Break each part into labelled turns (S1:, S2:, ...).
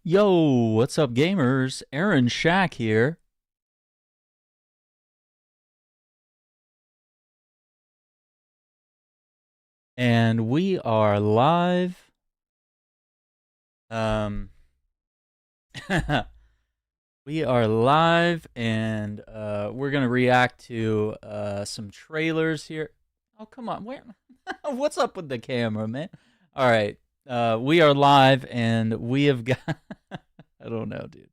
S1: Yo, what's up, gamers? Aaron Shack here. And we are live. We are live, and we're gonna react to some trailers here. Oh, come on, where? What's up with the camera, man? All right, we are live, and we have got. I don't know, dude.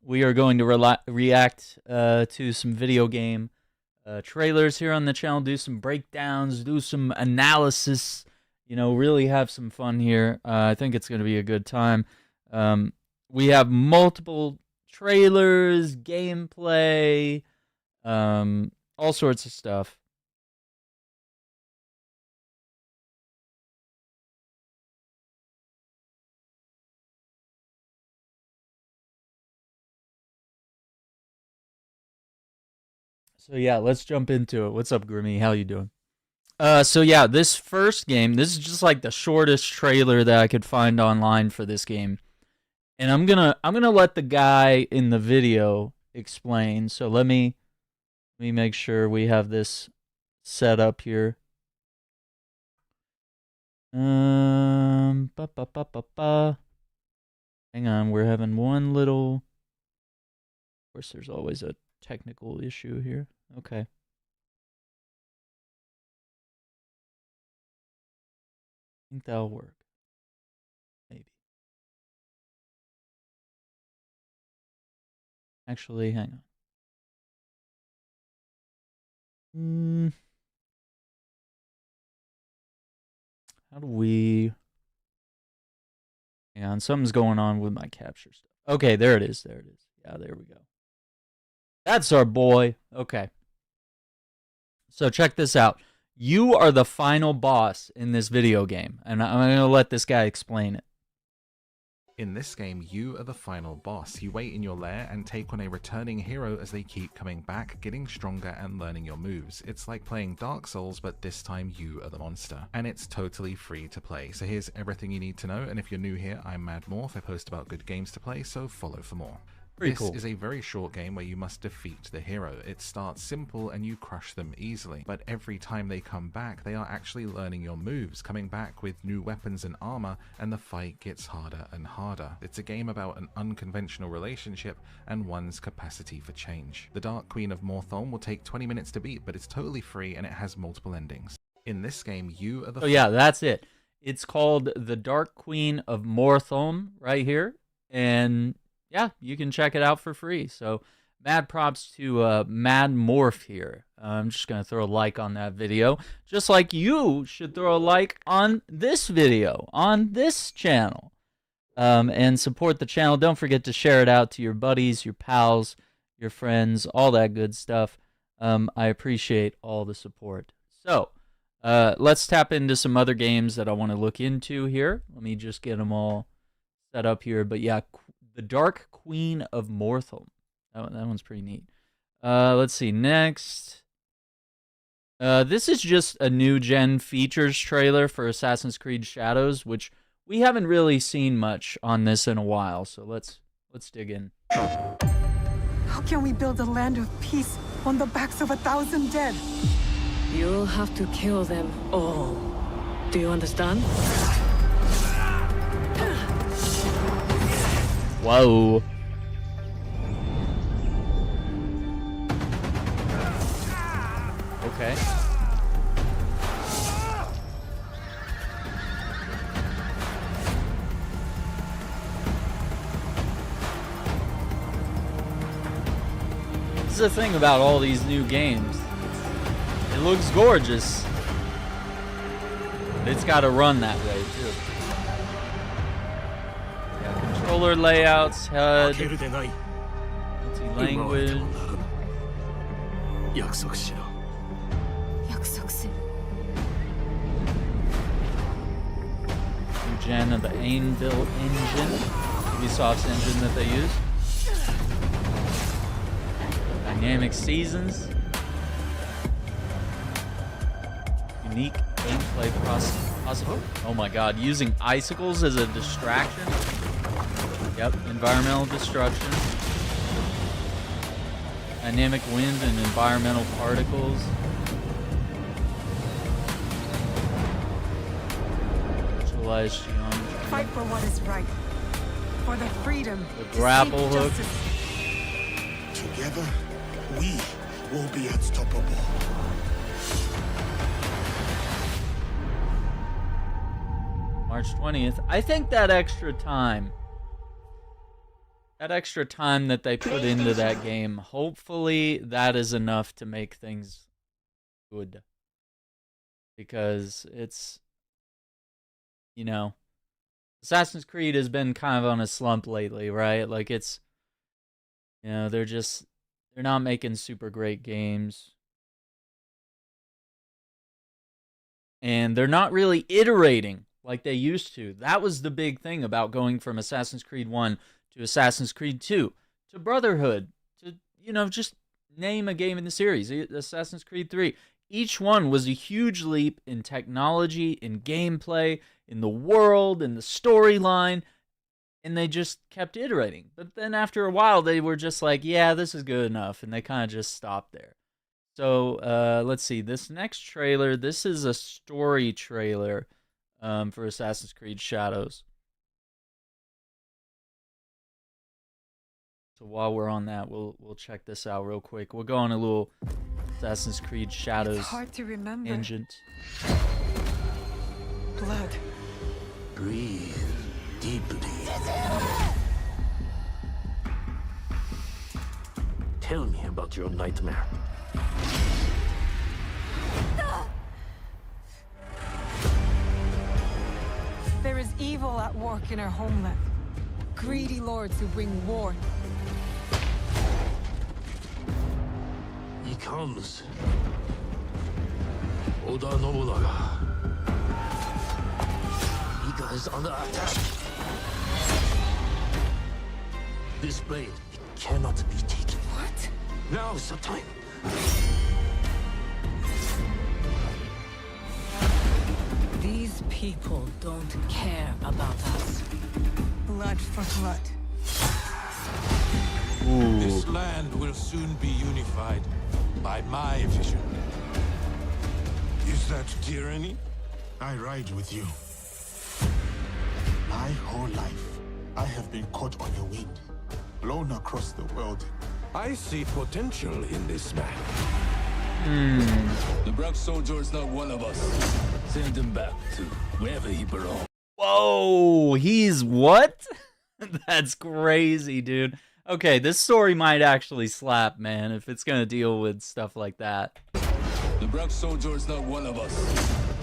S1: We are going to react to some video game trailers here on the channel, do some breakdowns, do some analysis, really have some fun here. I think it's going to be a good time. We have multiple trailers, gameplay, all sorts of stuff. So yeah, let's jump into it. What's up, Grimmy? How you doing? So yeah, this first game, this is just like the shortest trailer that I could find online for this game. And I'm gonna let the guy in the video explain. So let me make sure we have this set up here. Hang on, we're having one little. Of course, there's always a technical issue here. Okay. I think that'll work. Maybe. Actually, hang on. How do we... Hang on, something's going on with my capture stuff. Okay, there it is. There it is. Yeah, there we go. That's our boy. Okay. So check this out. You are the final boss in this video game, and I'm going to let this guy explain it.
S2: In this game, you are the final boss. You wait in your lair and take on a returning hero as they keep coming back, getting stronger and learning your moves. It's like playing Dark Souls, but this time you are the monster. And it's totally free to play. So here's everything you need to know, and if you're new here, I'm Mad Morph. I post about good games to play, so follow for more. This is a very short game where you must defeat the hero. It starts simple and you crush them easily, but every time they come back, they are actually learning your moves, coming back with new weapons and armor, and the fight gets harder and harder. It's a game about an unconventional relationship and one's capacity for change. The Dark Queen of Morthulm will take 20 minutes to beat, but it's totally free and it has multiple endings. In this game, you are the...
S1: Oh yeah, that's it. It's called The Dark Queen of Morthulm right here, and... yeah, you can check it out for free. So, mad props to Mad Morph here. I'm just going to throw a like on that video. Just like you should throw a like on this video, on this channel. And support the channel. Don't forget to share it out to your buddies, your pals, your friends, all that good stuff. I appreciate all the support. So, let's tap into some other games that I want to look into here. Let me just get them all set up here. But yeah, The Dark Queen of Morthulm. That one's pretty neat. Let's see. Next. This is just a new gen features trailer for Assassin's Creed Shadows, which we haven't really seen much on this in a while. So let's dig in.
S3: How can we build a land of peace on the backs of 1,000 dead?
S4: You'll have to kill them all. Do you understand?
S1: Whoa. Okay. This is the thing about all these new games. It looks gorgeous. But it's got to run that way, too. Controller layouts, HUD, multi-language. New gen of the Anvil engine, Ubisoft's engine that they use. Dynamic seasons. Unique gameplay possible. Oh my god, using icicles as a distraction. Yep, environmental destruction. Dynamic wind and environmental particles. Visualize geometry.
S3: Fight for what is right. For the freedom.
S1: The
S3: to
S1: grapple
S3: seek
S1: hook.
S3: justice.
S5: Together, we will be unstoppable.
S1: March 20th. I think that extra time that they put into that game, hopefully that is enough to make things good. Because it's, you know, Assassin's Creed has been kind of on a slump lately, right? Like it's, you know, they're not making super great games. And they're not really iterating like they used to. That was the big thing about going from Assassin's Creed 1 to Assassin's Creed 2 to Brotherhood to, you know, just name a game in the series, Assassin's Creed 3. Each one was a huge leap in technology, in gameplay, in the world, in the storyline, and they just kept iterating. But then after a while, they were just like, yeah, this is good enough, and they kind of just stopped there. So, let's see. This next trailer, this is a story trailer for Assassin's Creed Shadows. So while we're on that, we'll check this out real quick. We'll go on a little Assassin's Creed Shadows
S3: It's hard to remember.
S1: tangent.
S3: Blood.
S5: Breathe deeply.
S6: Tell me about your nightmare.
S3: There is evil at work in our homeland. Greedy lords who bring war.
S6: He comes. Oda Nobunaga. Iga is under attack. This blade, it cannot be taken.
S3: What?
S6: Now is the time.
S4: These people don't care about us.
S3: Blood for blood.
S1: Ooh.
S7: This land will soon be unified by my vision. Is that tyranny?
S5: I ride with you. My whole life, I have been caught on a wind, blown across the world.
S7: I see potential in this man.
S6: The Brock soldier is not one of us. Send him back to wherever he belongs.
S1: Whoa, he's what? That's crazy, dude. Okay, this story might actually slap, man, if it's gonna deal with stuff like that.
S6: The Brock soldier is not one of us.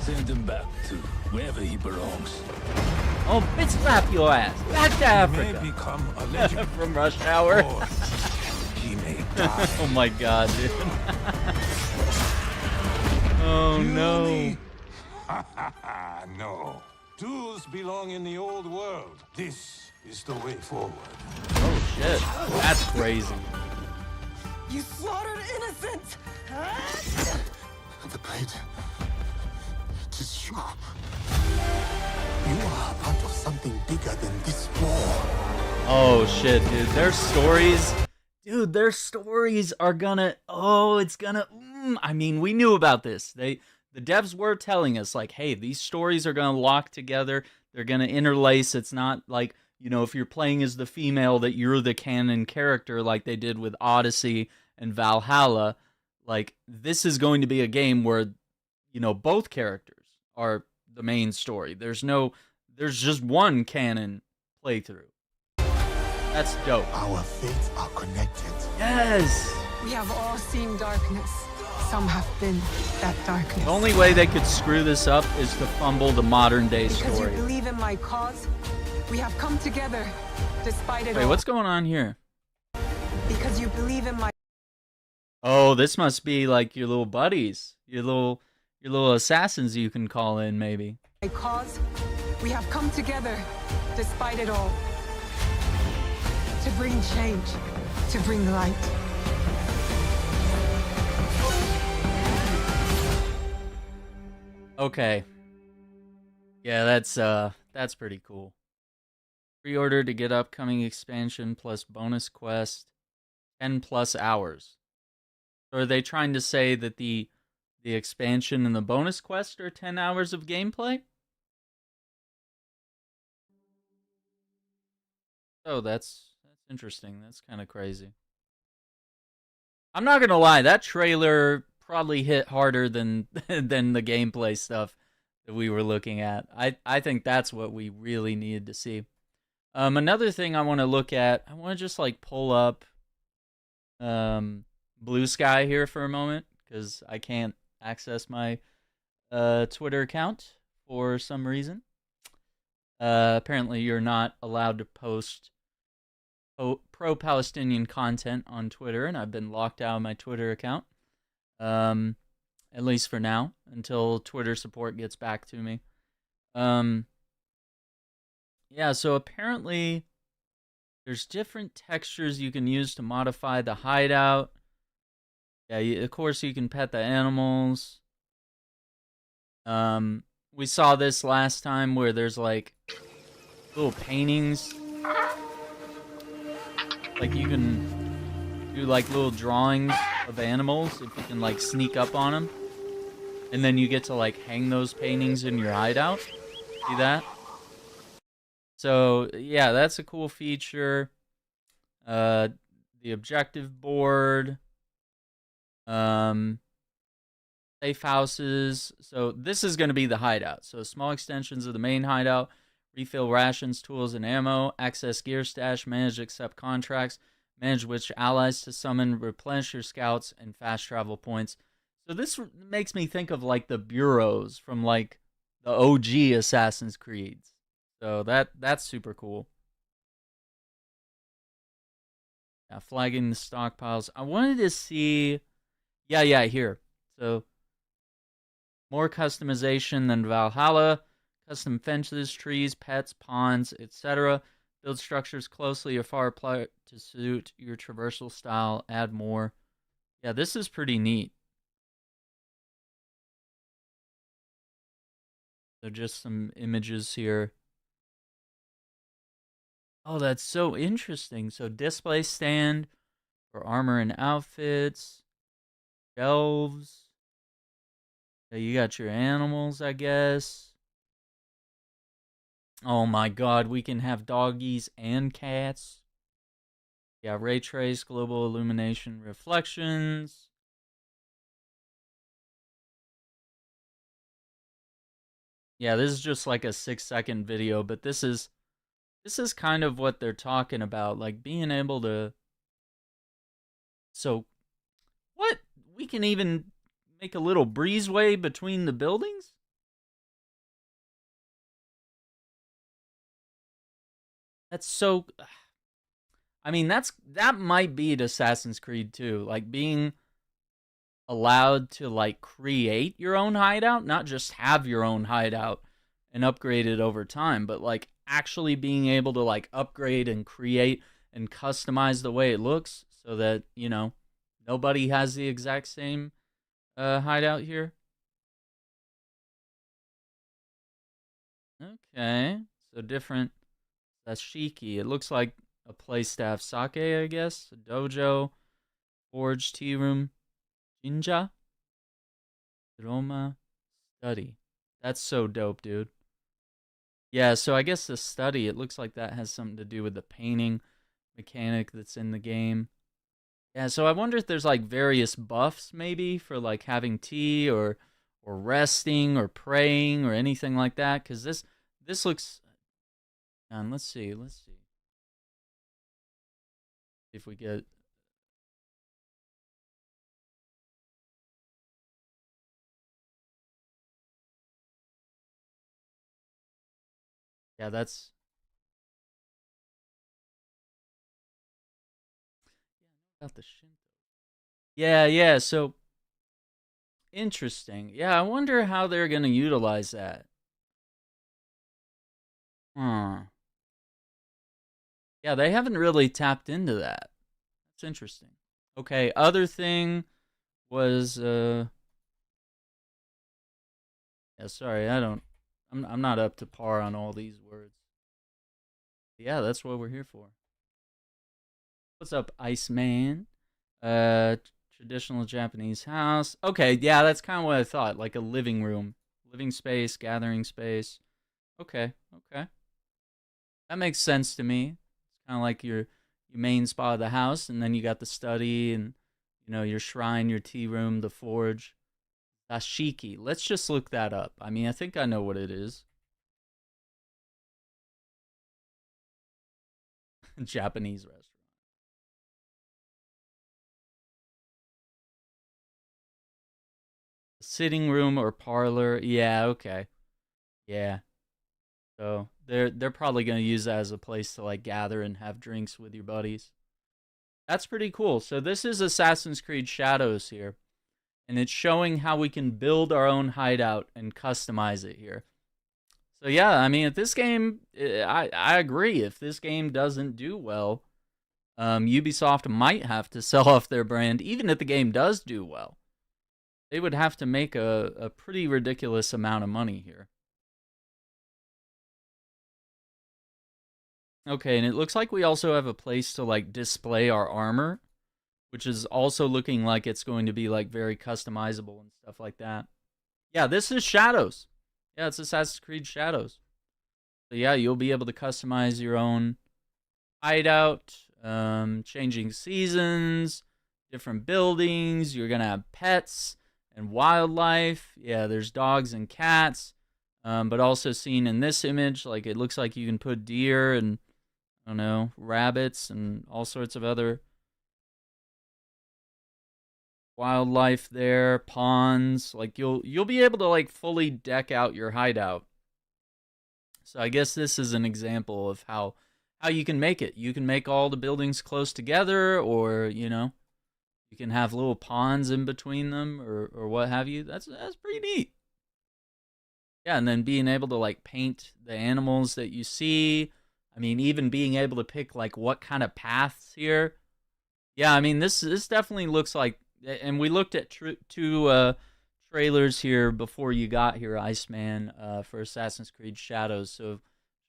S6: Send him back to wherever he belongs.
S1: Oh, bitch slap your ass. Back to
S7: He may
S1: Africa.
S7: become a legend,
S1: From Rush Hour.
S7: or he may die.
S1: Oh my god, dude. Oh no.
S7: Tyranny? No. Tools belong in the old world. This is the way forward.
S1: Oh shit. That's crazy.
S3: You slaughtered innocents!
S5: The blade, it is sharp. You are part of something bigger than this war.
S1: Oh shit, dude. Their stories are gonna, it's gonna, I mean, we knew about this. The devs were telling us, like, hey, these stories are gonna lock together. They're gonna interlace. It's not like, you know, if you're playing as the female that you're the canon character like they did with Odyssey and Valhalla. Like, this is going to be a game where, you know, both characters are the main story. There's just one canon playthrough. That's dope.
S5: Our fates are connected.
S1: Yes!
S3: We have all seen darkness. Some have been that darkness.
S1: The only way they could screw this up is to fumble the modern day
S3: Because you
S1: story.
S3: believe in my cause, we have come together, despite it
S1: Wait,
S3: all.
S1: what's going on here?
S3: Because you believe in my
S1: Oh, this must be like your little buddies. Your little assassins you can call in, maybe.
S3: cause, we have come together, despite it all. To bring change, to bring light.
S1: Okay. Yeah, that's pretty cool. Pre-order to get upcoming expansion plus bonus quest, 10+ hours. So are they trying to say that the expansion and the bonus quest are 10 hours of gameplay? Oh, that's interesting. That's kind of crazy. I'm not gonna lie, that trailer probably hit harder than than the gameplay stuff that we were looking at. I think that's what we really needed to see. Another thing I want to look at, I want to just like pull up Blue Sky here for a moment because I can't access my Twitter account for some reason. Apparently, you're not allowed to post pro-Palestinian content on Twitter, and I've been locked out of my Twitter account, at least for now, until Twitter support gets back to me. Yeah, so apparently there's different textures you can use to modify the hideout. Yeah, of course you can pet the animals. We saw this last time where there's like little paintings. Like you can do like little drawings of animals if you can like sneak up on them. And then you get to like hang those paintings in your hideout. See that? So yeah, that's a cool feature. The objective board. Safe houses. So this is going to be the hideout. So small extensions of the main hideout. Refill rations, tools, and ammo. Access gear stash. Manage accept contracts. Manage which allies to summon. Replenish your scouts and fast travel points. So this makes me think of like the bureaus from like the OG Assassin's Creeds. So that's super cool. Yeah, flagging the stockpiles. I wanted to see. Yeah, here. So more customization than Valhalla. Custom fences, trees, pets, ponds, etc. Build structures closely or far apart to suit your traversal style. Add more. Yeah, this is pretty neat. So just some images here. Oh, that's so interesting. So display stand for armor and outfits. Shelves. Yeah, you got your animals, I guess. Oh my god, we can have doggies and cats. Yeah, ray trace, global illumination, reflections. Yeah, this is just like a 6-second video, but this is kind of what they're talking about, like being able to. So, what? We can even make a little breezeway between the buildings? That's so. I mean, that might be Assassin's Creed 2, like being allowed to like create your own hideout, not just have your own hideout and upgrade it over time, but like actually being able to like upgrade and create and customize the way it looks so that, you know, nobody has the exact same hideout here. Okay, so different dashiki. It looks like a place to have sake, I guess. A dojo, forge, tea room, jinja, Roma, study. That's so dope, dude. Yeah, so I guess the study, it looks like that has something to do with the painting mechanic that's in the game. Yeah, so I wonder if there's like various buffs maybe for like having tea or resting or praying or anything like that, cuz this looks. And let's see if we get. Yeah, that's. Yeah, about the Shinto. Yeah, so interesting. Yeah, I wonder how they're going to utilize that. Huh. Yeah, they haven't really tapped into that. That's interesting. Okay, other thing was yeah, sorry, I'm not up to par on all these words. Yeah, that's what we're here for. What's up, Iceman? Traditional Japanese house. Okay, yeah, that's kind of what I thought. Like a living room, living space, gathering space. Okay, okay. That makes sense to me. It's kind of like your main spot of the house, and then you got the study and your shrine, your tea room, the forge. Dashiki. Let's just look that up. I mean, I think I know what it is. Japanese restaurant. Sitting room or parlor. Yeah, okay. Yeah. So they're probably gonna use that as a place to like gather and have drinks with your buddies. That's pretty cool. So this is Assassin's Creed Shadows here. And it's showing how we can build our own hideout and customize it here. So yeah, I mean, if this game, I agree. If this game doesn't do well, Ubisoft might have to sell off their brand. Even if the game does do well, they would have to make a pretty ridiculous amount of money here. Okay, and it looks like we also have a place to like display our armor, which is also looking like it's going to be like very customizable and stuff like that. Yeah, this is Shadows. Yeah, it's Assassin's Creed Shadows. So yeah, you'll be able to customize your own hideout, changing seasons, different buildings. You're gonna have pets and wildlife. Yeah, there's dogs and cats. But also seen in this image, like it looks like you can put deer and I don't know, rabbits and all sorts of other wildlife there, ponds. Like you'll be able to like fully deck out your hideout. So I guess this is an example of how you can make it. You can make all the buildings close together, or you can have little ponds in between them, or what have you. That's pretty neat. Yeah, and then being able to like paint the animals that you see. I mean, even being able to pick like what kind of paths here. Yeah, I mean this definitely looks like, and we looked at two trailers here before you got here, Iceman, for Assassin's Creed Shadows. So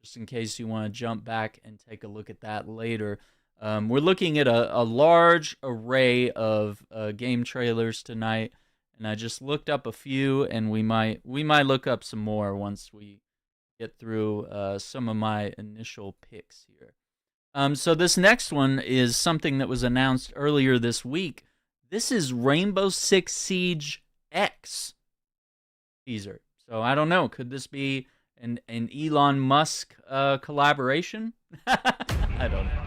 S1: just in case you want to jump back and take a look at that later. We're looking at a large array of game trailers tonight, and I just looked up a few, and we might look up some more once we get through some of my initial picks here. So this next one is something that was announced earlier this week. This is Rainbow Six Siege X teaser. So I don't know. Could this be an Elon Musk collaboration? I don't know.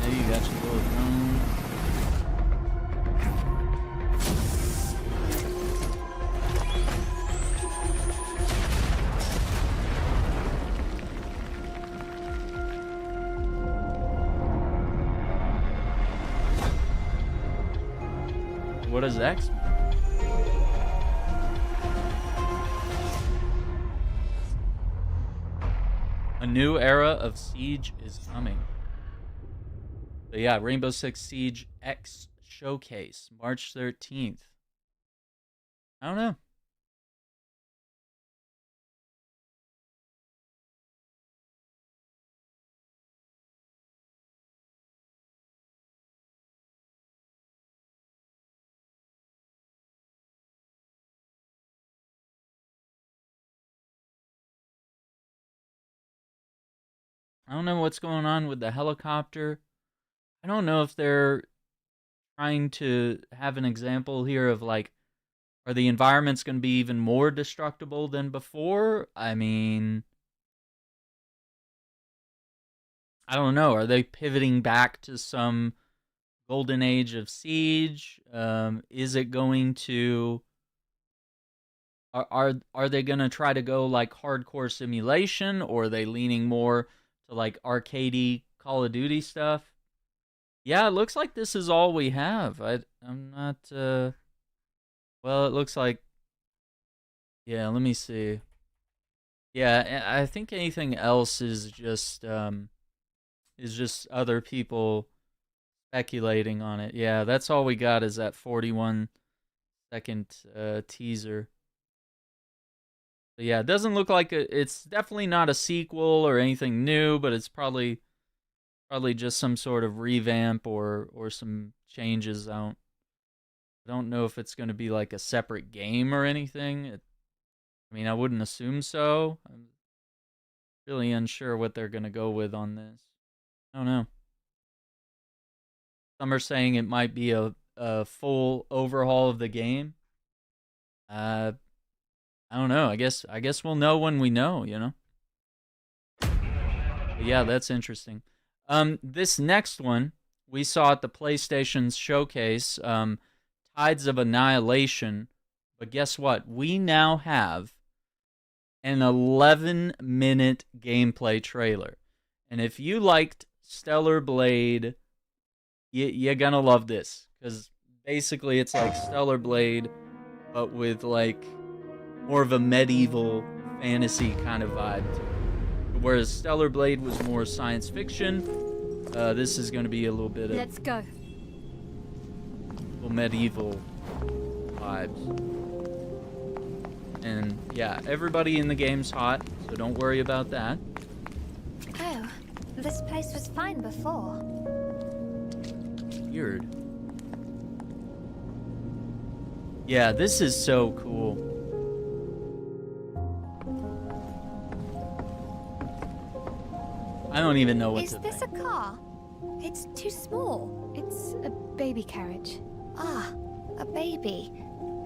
S1: There you got your little drone. What is X? A new era of Siege is coming. But yeah, Rainbow Six Siege X Showcase, March 13th. I don't know. I don't know what's going on with the helicopter. I don't know if they're trying to have an example here of like, are the environments going to be even more destructible than before? I mean, I don't know. Are they pivoting back to some golden age of Siege? Is it going to... Are they going to try to go like hardcore simulation, or are they leaning more to like arcadey Call of Duty stuff? Yeah, it looks like this is all we have. I'm not well, it looks like, yeah, let me see. Yeah, I think anything else is just other people speculating on it. Yeah, that's all we got is that 41-second teaser. But yeah, it doesn't look like it's definitely not a sequel or anything new, but it's probably just some sort of revamp or some changes. I don't know if it's going to be like a separate game or anything. I mean, I wouldn't assume so. I'm really unsure what they're going to go with on this. I don't know. Some are saying it might be a full overhaul of the game. I don't know. I guess we'll know when we know, you know? But yeah, that's interesting. This next one we saw at the PlayStation's showcase, Tides of Annihilation. But guess what? We now have an 11-minute gameplay trailer. And if you liked Stellar Blade, you're gonna love this. Because basically it's like Stellar Blade, but with like more of a medieval fantasy kind of vibe to it. Whereas Stellar Blade was more science fiction, this is going to be a little bit of
S8: Let's go.
S1: little medieval vibes. And yeah, everybody in the game's hot, so don't worry about that.
S8: Oh, this place was fine before.
S1: Weird. Yeah, this is so cool. I don't even know what
S8: Is
S1: to
S8: this
S1: think.
S8: a car? It's too small.
S4: It's a baby carriage.
S8: Ah, a baby.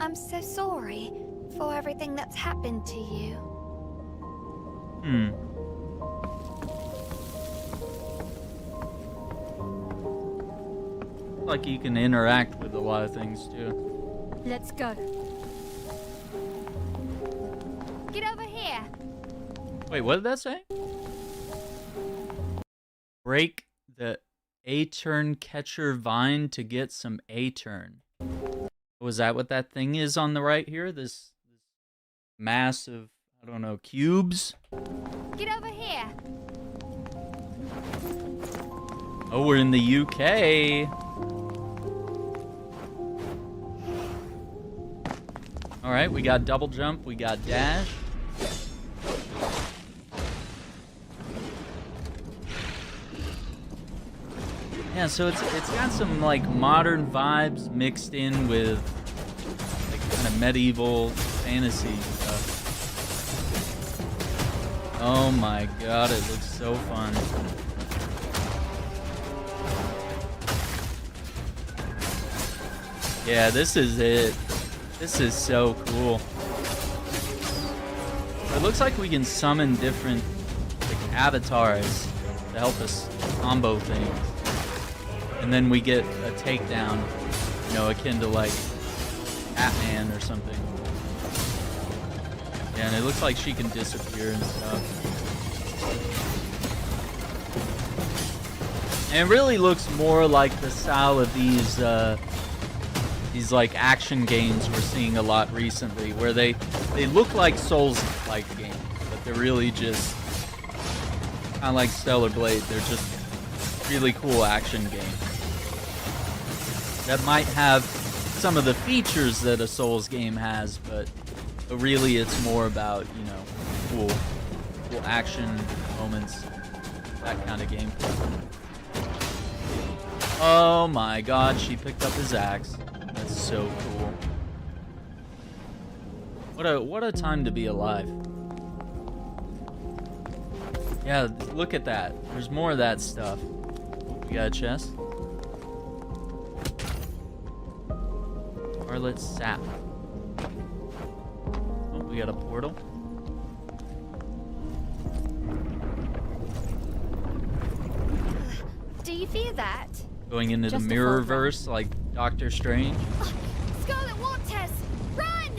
S8: I'm so sorry for everything that's happened to you.
S1: Like you can interact with a lot of things too.
S8: Let's go. Get over here.
S1: Wait, what did that say? Break the A-turn catcher vine to get some A-turn. Was that what that thing is on the right here? This mass of, I don't know, cubes?
S8: Get over here.
S1: Oh, we're in the UK. Alright, we got double jump, we got dash. Yeah, so it's got some like modern vibes mixed in with like kind of medieval fantasy stuff. Oh my god, it looks so fun. Yeah, this is it. This is so cool. It looks like we can summon different like avatars to help us combo things. And then we get a takedown, you know, akin to like Batman or something. Yeah, and it looks like she can disappear and stuff. And it really looks more like the style of these like action games we're seeing a lot recently, where they look like Souls-like games, but they're really just kind of like Stellar Blade. They're just really cool action games that might have some of the features that a Souls game has, but really it's more about, you know, cool action moments, that kind of gameplay. Oh my god, she picked up his axe. That's so cool. What a time to be alive. Yeah, look at that. There's more of that stuff. We got a chest. Scarlet sap. Oh, we got a portal.
S8: Do you feel that?
S1: Going into the
S8: Just a
S1: Mirrorverse like Doctor Strange.
S8: Scarlet Waters, run!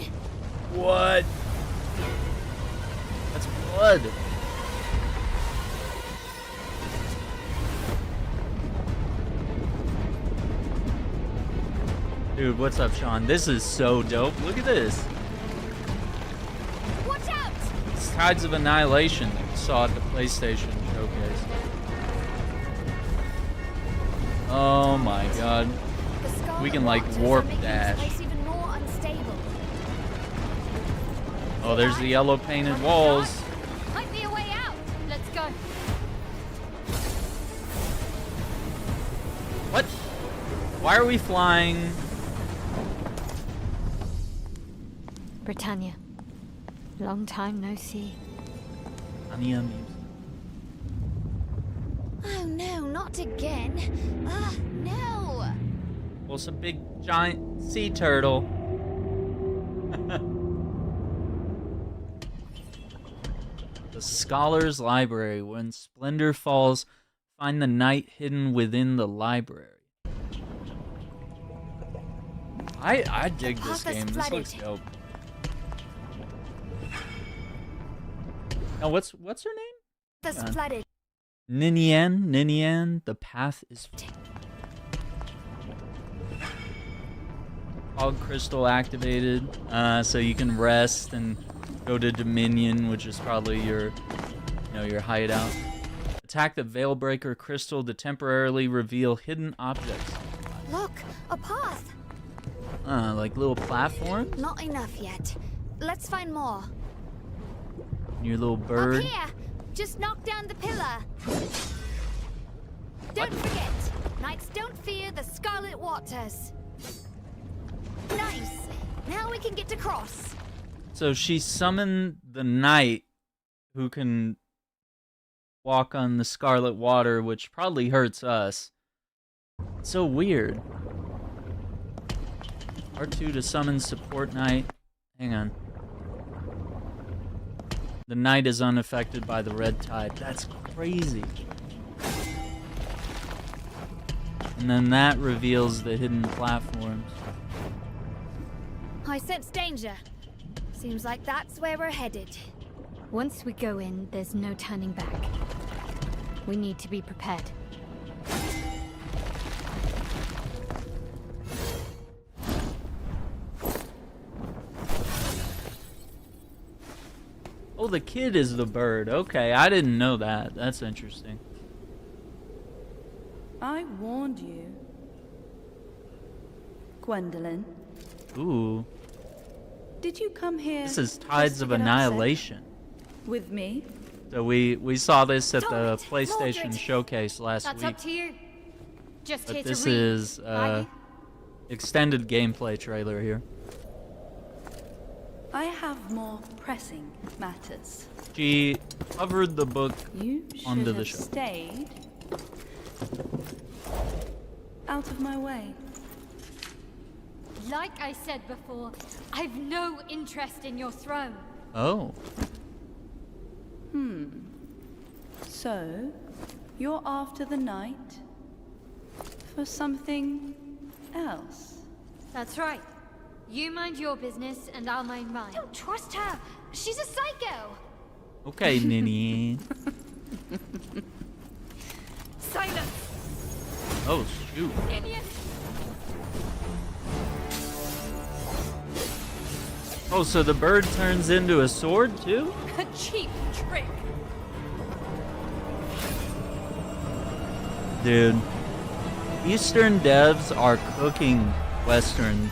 S1: What? That's blood. Dude, what's up, Sean? This is so dope. Look at this.
S8: Watch out!
S1: It's Tides of Annihilation that we saw at the PlayStation showcase. Oh my god.
S8: The Scarlet
S1: We can, like,
S8: Waters
S1: warp
S8: are making
S1: dash.
S8: this place even more unstable.
S1: Oh, there's the yellow painted walls.
S8: Might be a way out. Let's go.
S1: What? Why are we flying?
S8: Britannia. Long time no see.
S1: Anya music.
S8: Oh no, not again. No.
S1: Well, it's a big giant sea turtle. The Scholar's Library. When splendor falls, find the night hidden within the library. I dig this
S8: Path is
S1: game. This
S8: flooded.
S1: looks dope. Now, what's her name?
S8: That's
S1: Hang on.
S8: flooded.
S1: Ninian, the path is Fog crystal activated, so you can rest and go to Dominion, which is probably your, your hideout. Attack the Veilbreaker crystal to temporarily reveal hidden objects.
S8: Look, a path.
S1: Like little platforms.
S8: Not enough yet. Let's find more.
S1: Your little bird.
S8: Up here. Just knock down the pillar. Don't forget, knights don't fear the scarlet waters. Nice. Now we can get across.
S1: So she summoned the knight who can walk on the scarlet water, which probably hurts us. It's so weird. R2 to summon support knight. Hang on. The knight is unaffected by the red tide. That's crazy. And then that reveals the hidden platforms.
S8: I sense danger. Seems like that's where we're headed. Once we go in, there's no turning back. We need to be prepared.
S1: Oh, the kid is the bird. Okay, I didn't know that. That's interesting.
S9: I warned you. Gwendolyn,
S1: Ooh,
S9: did you come here
S1: this is
S9: just
S1: Tides
S9: to
S1: of
S9: get upset
S1: Annihilation.
S9: with me?
S1: So we saw this at the
S8: Don't,
S1: PlayStation
S8: Mordred.
S1: showcase last
S8: That's
S1: week.
S8: up to you. Just
S1: But
S8: here
S1: this
S8: to read.
S1: is
S8: are you?
S1: extended gameplay trailer here.
S9: I have more pressing matters.
S1: She covered the book
S9: You should
S1: onto the
S9: have
S1: show.
S9: stayed out of my way.
S8: Like I said before, I've no interest in your throne.
S1: Oh,
S9: So, you're after the night for something else?
S8: That's right. You mind your business, and I'll mind mine. Don't trust her. She's a psycho.
S1: okay, Nini.
S8: Silence,
S1: Oh shoot.
S8: idiot.
S1: Oh, so the bird turns into a sword too?
S8: A cheap trick.
S1: Dude, Eastern devs are cooking Western.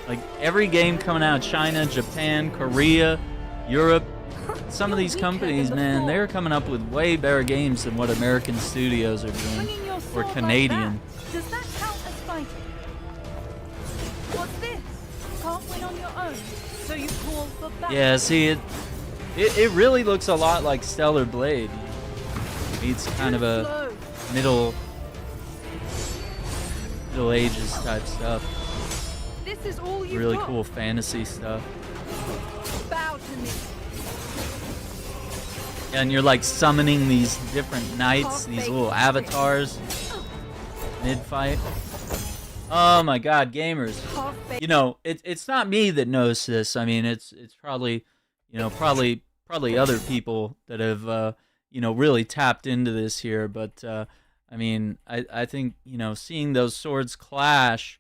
S1: Like every game coming out of China, Japan, Korea, Europe, some of these
S9: You're weaker
S1: companies,
S9: than
S1: man,
S9: before.
S1: they're coming up with way better games than what American studios are doing.
S9: Swinging your
S1: Or
S9: sword like
S1: Canadian.
S9: that, does that count as fighting? What's this? Can't win on your own, so you call for battle.
S1: Yeah, see, it really looks a lot like Stellar Blade. Meets kind of a
S9: Slow.
S1: Middle Ages type stuff.
S9: This is all you've
S1: Really
S9: got.
S1: cool fantasy stuff.
S9: Bow to me.
S1: And you're like summoning these different knights, these little avatars mid-fight. Oh my god, gamers.
S9: Half-baked.
S1: You know, it's not me that knows this. I mean, it's probably, probably other people that have really tapped into this here, but I mean, I think, seeing those swords clash,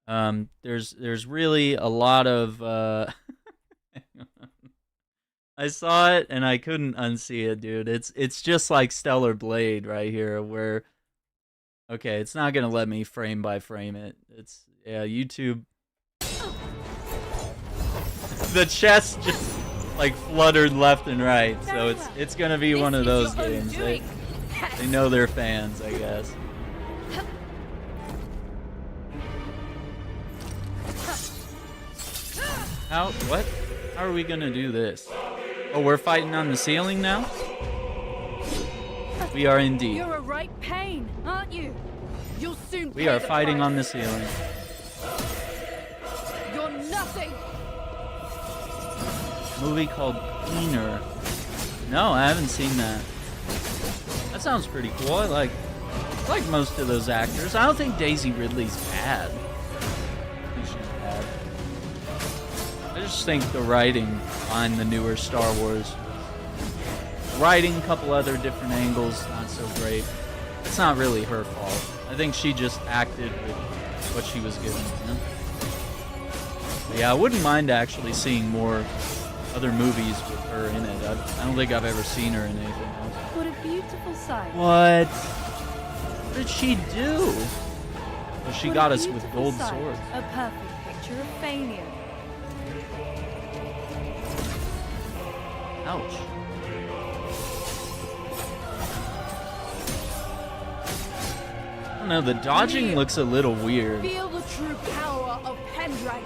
S1: there's really a lot of I saw it and I couldn't unsee it, dude. It's just like Stellar Blade right here, where okay, it's not gonna let me frame by frame it. It's YouTube. The chest just like fluttered left and right, so it's gonna be one of those games. They know they're fans, I guess. What? How are we gonna do this? Oh, we're fighting on the ceiling now? We are indeed.
S9: You're a right pain, aren't you? You'll soon
S1: We are fighting on the ceiling.
S9: You're nothing.
S1: Movie called Cleaner. No, I haven't seen that. That sounds pretty cool. I like most of those actors. I don't think Daisy Ridley's bad. I think she's bad. I just think the writing behind the newer Star Wars, writing a couple other different angles, not so great. It's not really her fault. I think she just acted with what she was given. You know? But yeah, I wouldn't mind actually seeing more other movies with her in it. I don't think I've ever seen her in anything else.
S9: What a beautiful sight.
S1: What? What did she do? Well, she got us with gold swords.
S9: A perfect picture of failure.
S1: Ouch. I don't know, the dodging looks a little weird.
S9: Feel the true power of Pendragon.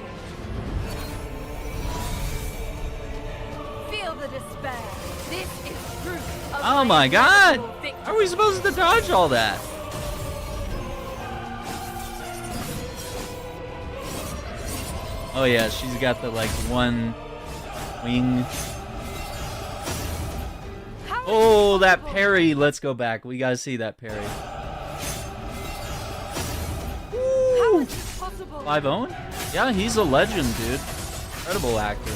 S9: Feel the despair. This is proof of
S1: Oh my god! How are we supposed to dodge all that? Oh yeah, she's got the like one wing. Oh, that parry. Let's go back. We gotta see that parry. Woo! 5-0? Yeah, he's a legend, dude. Incredible actor.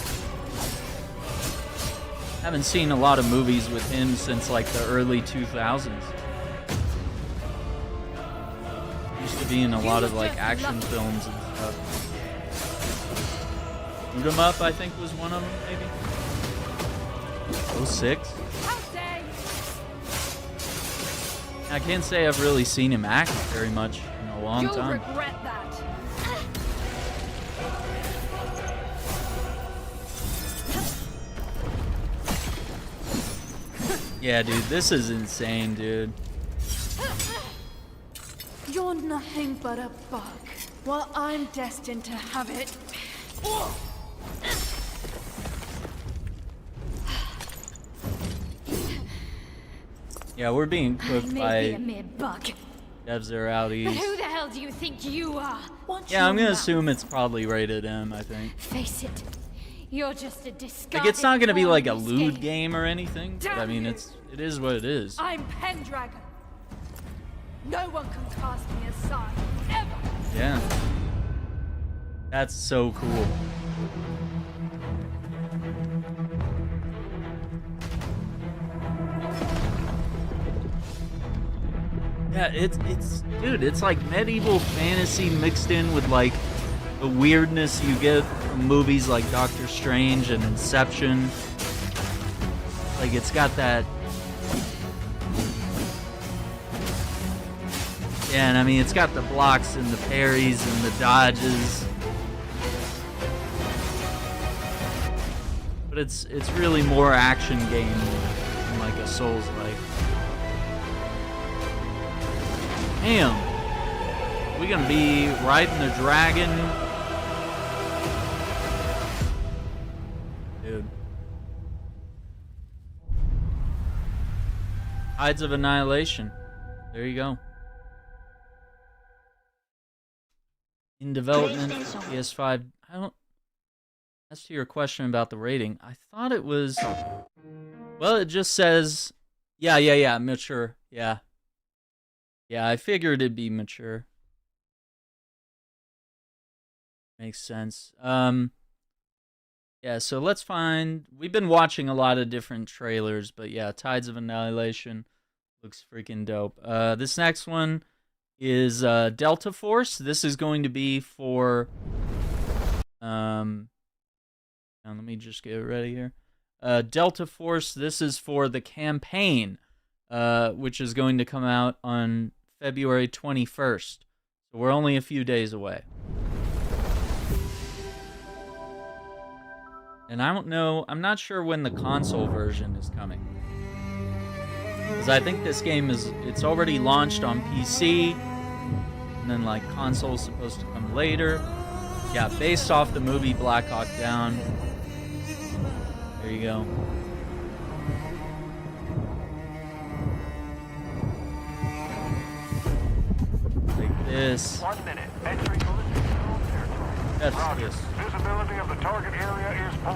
S1: Haven't seen a lot of movies with him since like the early 2000s. Used to be in a lot of like action films and stuff. Shoot 'em Up, I think, was one of them, maybe. 06? I can't say I've really seen him act very much in a long time.
S9: You'll regret that.
S1: Yeah, dude, this is insane, dude.
S9: You're nothing but a bug. Well, I'm destined to have it.
S1: Yeah, we're being cooked by
S8: a mere bug.
S1: devs that are out
S8: But
S1: east.
S8: who the hell do you think you are?
S1: Yeah, I'm gonna assume it's probably rated M, I think.
S8: Face it, you're just a discarded
S1: Like, it's not gonna be like a
S8: pawn
S1: lewd
S8: escape.
S1: game or anything, but I mean, it is what it is.
S9: I'm Pendragon. No one can cast me aside, ever.
S1: Yeah. That's so cool. Yeah, dude, it's like medieval fantasy mixed in with like the weirdness you get from movies like Doctor Strange and Inception. Like, it's got that. Yeah, and I mean, it's got the blocks and the parries and the dodges. But it's really more action game than like a Souls-like. Damn. Are we gonna be riding the dragon? Dude. Tides of Annihilation. There you go. In development for PS5. I don't. As to your question about the rating, I thought it was. Well, it just says. Yeah, mature. Yeah. Yeah, I figured it'd be mature. Makes sense. Yeah, so let's find. We've been watching a lot of different trailers, but yeah, Tides of Annihilation looks freaking dope. This next one is Delta Force. This is going to be for let me just get it ready here. Delta Force, this is for the campaign, which is going to come out on February 21st. So we're only a few days away. And I don't know, I'm not sure when the console version is coming. Because I think this game it's already launched on PC, and then like console's supposed to come later. Yeah, based off the movie Black Hawk Down. There you go. Like this.
S10: 1 minute. Entry control territory.
S1: Yes,
S10: Roger.
S1: yes.
S10: Visibility of the target area is poor.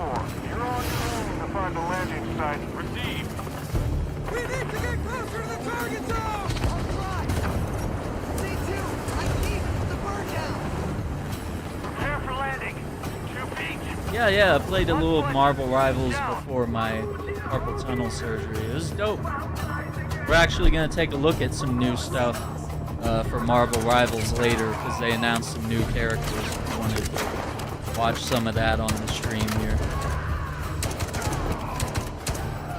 S10: You're on your own to find the landing site. Received.
S11: We need to get closer to the target zone! All right. C2, I keep the bird down.
S10: Prepare for landing. 2 feet.
S1: Yeah, I played a little Marvel Rivals before my carpal tunnel surgery. It was dope. We're actually going to take a look at some new stuff for Marvel Rivals later, because they announced some new characters. I wanted to watch some of that on the stream here.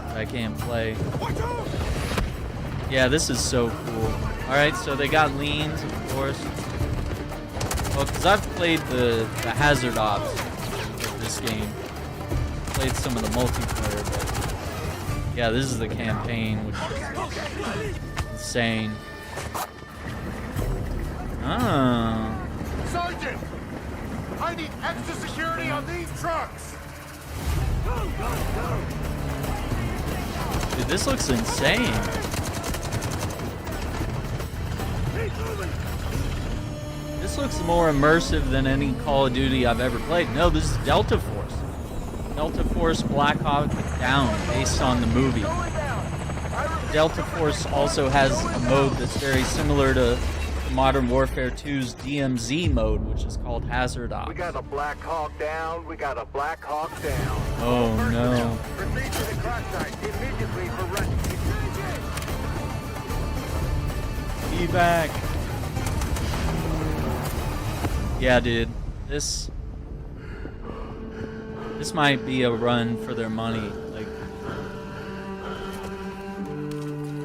S1: But I can't play. Yeah, this is so cool. Alright, so they got leans, of course. Well, because I've played the Hazard Ops of this game. Played some of the multiplayer, but yeah, this is the campaign, which is insane. Oh.
S10: Sergeant! I need extra security on these trucks! Go, go, go!
S1: Dude, this looks insane. This looks more immersive than any Call of Duty I've ever played. No, this is Delta Force. Delta Force Black Hawk Down, based on the movie. Delta Force also has a mode that's very similar to Modern Warfare 2's DMZ mode, which is called Hazard Ops.
S10: We got a Black Hawk down. We got a Black Hawk down.
S1: Oh no.
S10: Proceed to the crash site immediately for rescue.
S1: Evac. Yeah, dude. This might be a run for their money. Like,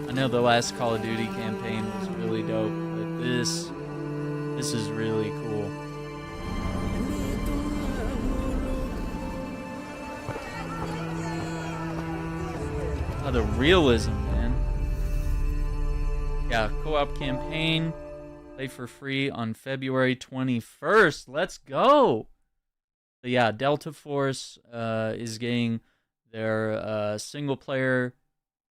S1: I know the last Call of Duty campaign was really dope, but this is really cool. Oh, the realism, man. Yeah, co-op campaign. Play for free on February 21st. Let's go! So yeah, Delta Force is getting their single player,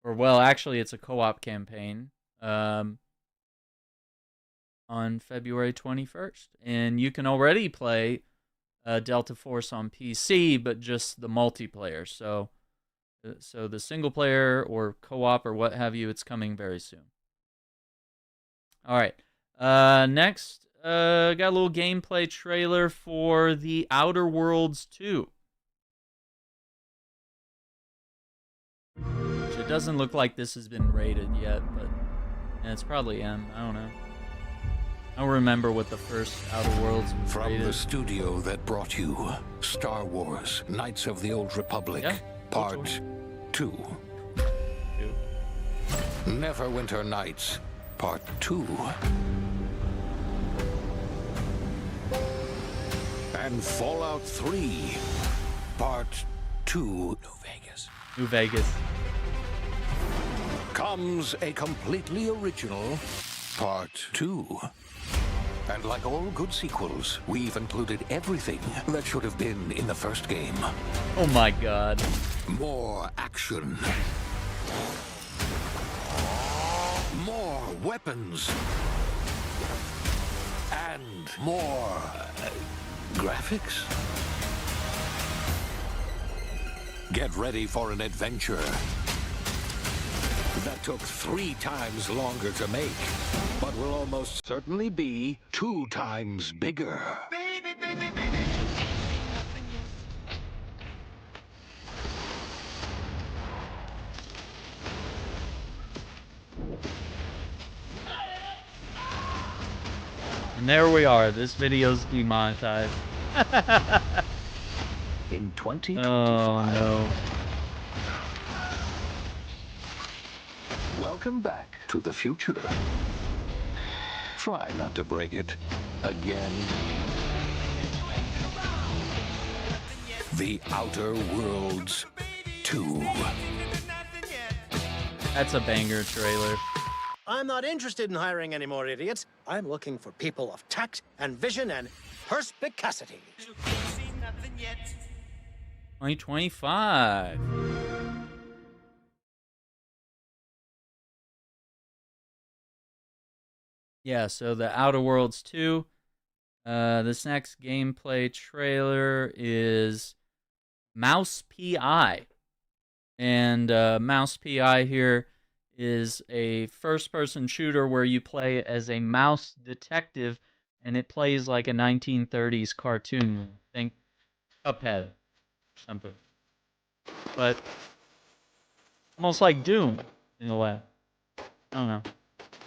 S1: or well, actually it's a co-op campaign on February 21st. And you can already play Delta Force on PC, but just the multiplayer. So the single player or co-op or what have you, it's coming very soon. All right. Next, got a little gameplay trailer for The Outer Worlds 2. Which it doesn't look like this has been rated yet, but and it's probably M. I don't know. I don't remember what the first Outer Worlds was
S12: From
S1: rated.
S12: the studio that brought you Star Wars Knights of the Old Republic,
S1: Yeah,
S12: Part 2. Neverwinter Nights, Part 2. And Fallout 3, Part 2. New Vegas.
S1: New Vegas.
S12: Comes a completely original Part 2. And like all good sequels, we've included everything that should have been in the first game.
S1: Oh my god.
S12: More action. More weapons. And more graphics. Get ready for an adventure that took 3 times longer to make, but will almost certainly be 2 times bigger.
S1: And there we are. This video's demonetized.
S12: In 2025.
S1: Oh no.
S12: Welcome back to the future. Try not to break it again. The Outer Worlds 2.
S1: That's a banger trailer.
S13: I'm not interested in hiring any more idiots. I'm looking for people of tact and vision and perspicacity.
S1: 2025. Yeah, so the Outer Worlds 2. This next gameplay trailer is Mouse PI. And Mouse PI here is a first-person shooter where you play as a mouse detective, and it plays like a 1930s cartoon. Think Cuphead or something. But almost like Doom in a way. I don't know.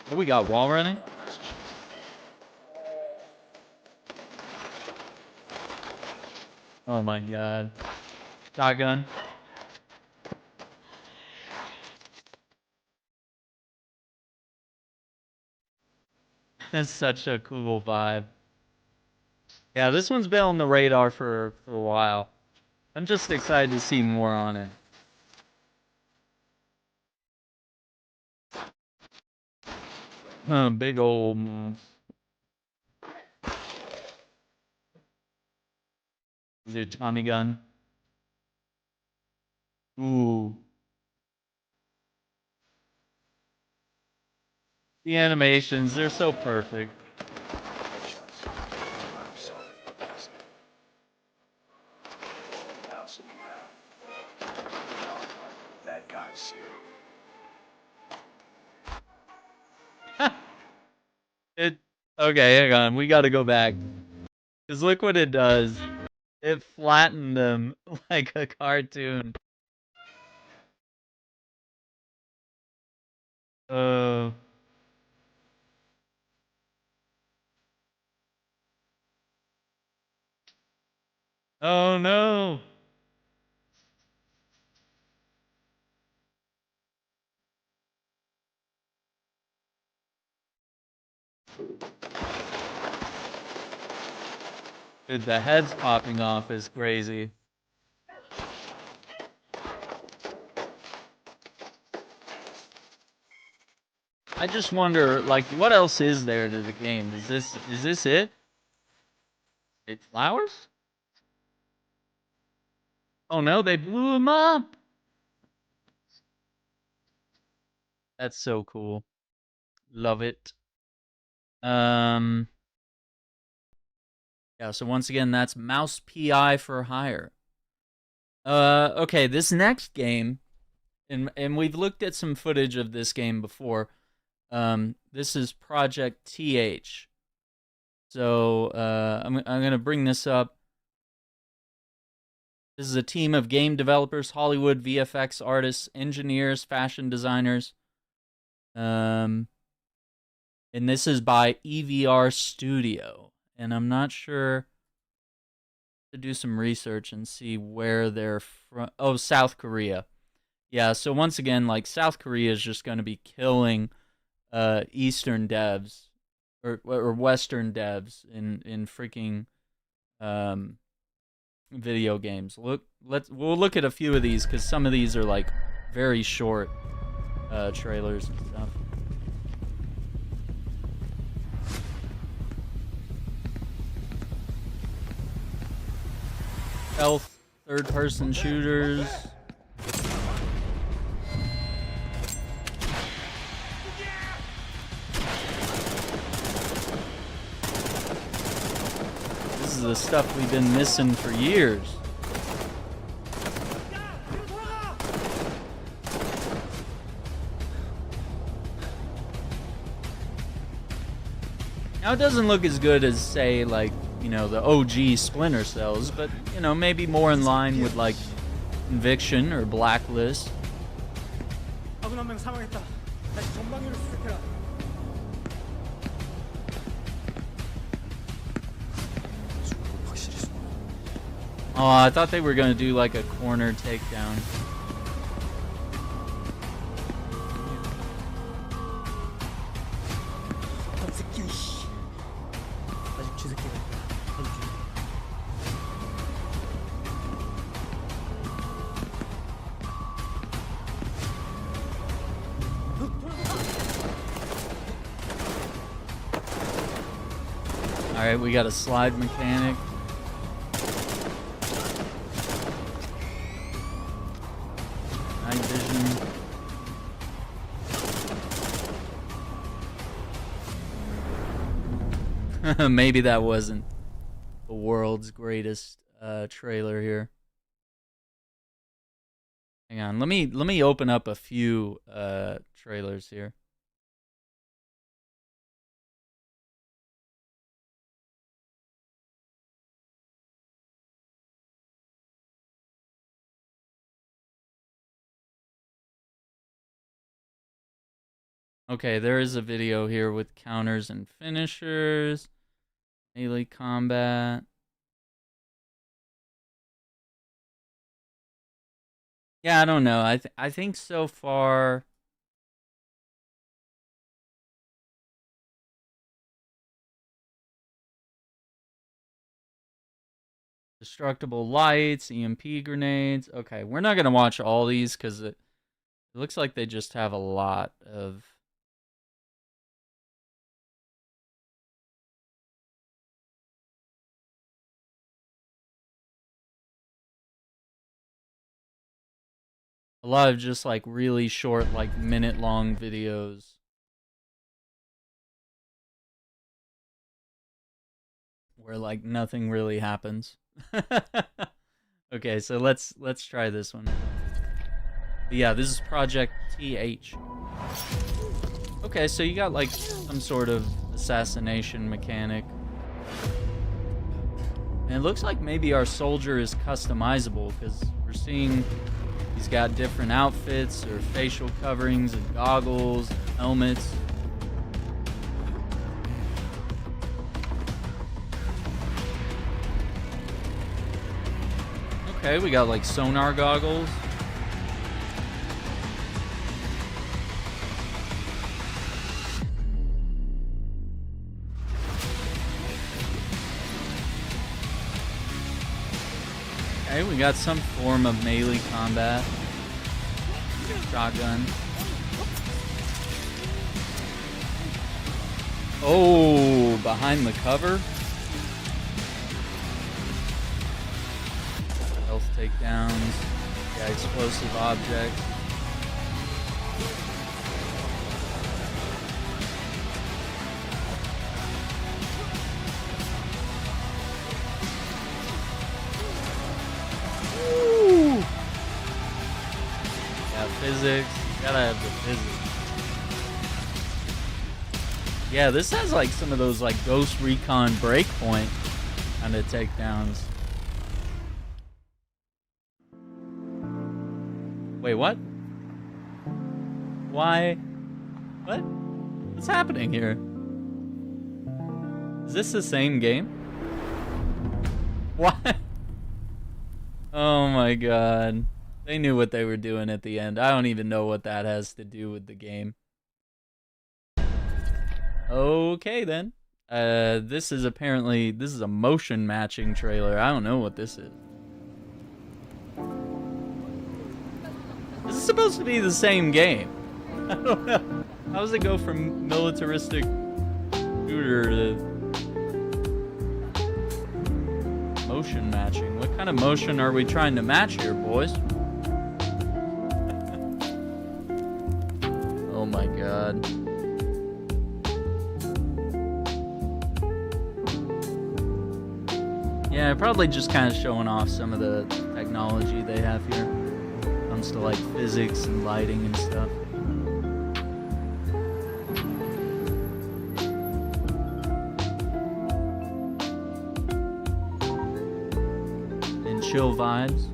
S1: What we got, wall running? Oh my god. Shotgun. That's such a cool vibe. Yeah, this one's been on the radar for a while. I'm just excited to see more on it. Big old... Is it Tommy gun? Ooh. The animations, they're so perfect.
S14: That got you.
S1: Okay, hang on. We gotta go back. Because look what it does. It flattened them like a cartoon. Oh no! Dude, the heads popping off is crazy. I just wonder, like, what else is there to the game? Is this it? It's flowers? Oh no, they blew him up! That's so cool. Love it. Yeah, so once again, that's Mouse PI for hire. Okay, this next game, and we've looked at some footage of this game before. This is Project TH. So, I'm gonna bring this up. This is a team of game developers, Hollywood VFX artists, engineers, fashion designers. And this is by EVR Studio. And I'm not sure to do some research and see where they're from. Oh, South Korea. Yeah, so once again, like, South Korea is just going to be killing Eastern devs or Western devs in freaking video games. We'll look at a few of these because some of these are like very short trailers and stuff. Stealth, third-person shooters. This is the stuff we've been missing for years. Now it doesn't look as good as, say, like, you know, the OG Splinter Cells, but, you know, maybe more in line with, like, Conviction or Blacklist. Oh, I thought they were gonna do, like, a corner takedown. Alright, we got a slide mechanic. Night vision. Maybe that wasn't the world's greatest trailer here. Hang on, let me open up a few trailers here. Okay, there is a video here with counters and finishers, melee combat. Yeah, I don't know. I think so far destructible lights, EMP grenades. Okay, we're not gonna watch all these because it looks like they just have a lot of. A lot of just like really short, like minute-long videos. Where like nothing really happens. Okay, so let's try this one. But yeah, this is Project TH. Okay, so you got like some sort of assassination mechanic. And it looks like maybe our soldier is customizable because we're seeing he's got different outfits or facial coverings and goggles, helmets. Okay, we got like sonar goggles. Okay, we got some form of melee combat. Shotgun. Oh, behind the cover. Health takedowns. Yeah, explosive objects. Ooh. Yeah, physics. You gotta have the physics. Yeah, this has like some of those like Ghost Recon Breakpoint kind of takedowns. Wait, what? Why? What? What's happening here? Is this the same game? What? Oh my god. They knew what they were doing at the end. I don't even know what that has to do with the game. Okay then. This is a motion matching trailer. I don't know what this is. This is supposed to be the same game. I don't know. How does it go from militaristic shooter to motion matching? What kind of motion are we trying to match here, boys? Oh my god. Yeah, probably just kind of showing off some of the technology they have here. Comes to like physics and lighting and stuff. And chill vibes.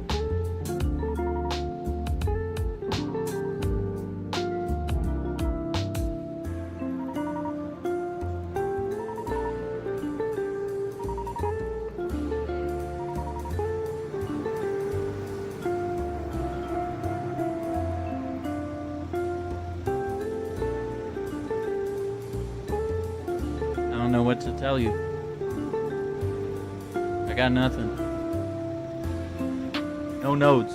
S1: I don't know what to tell you. I got nothing. No notes.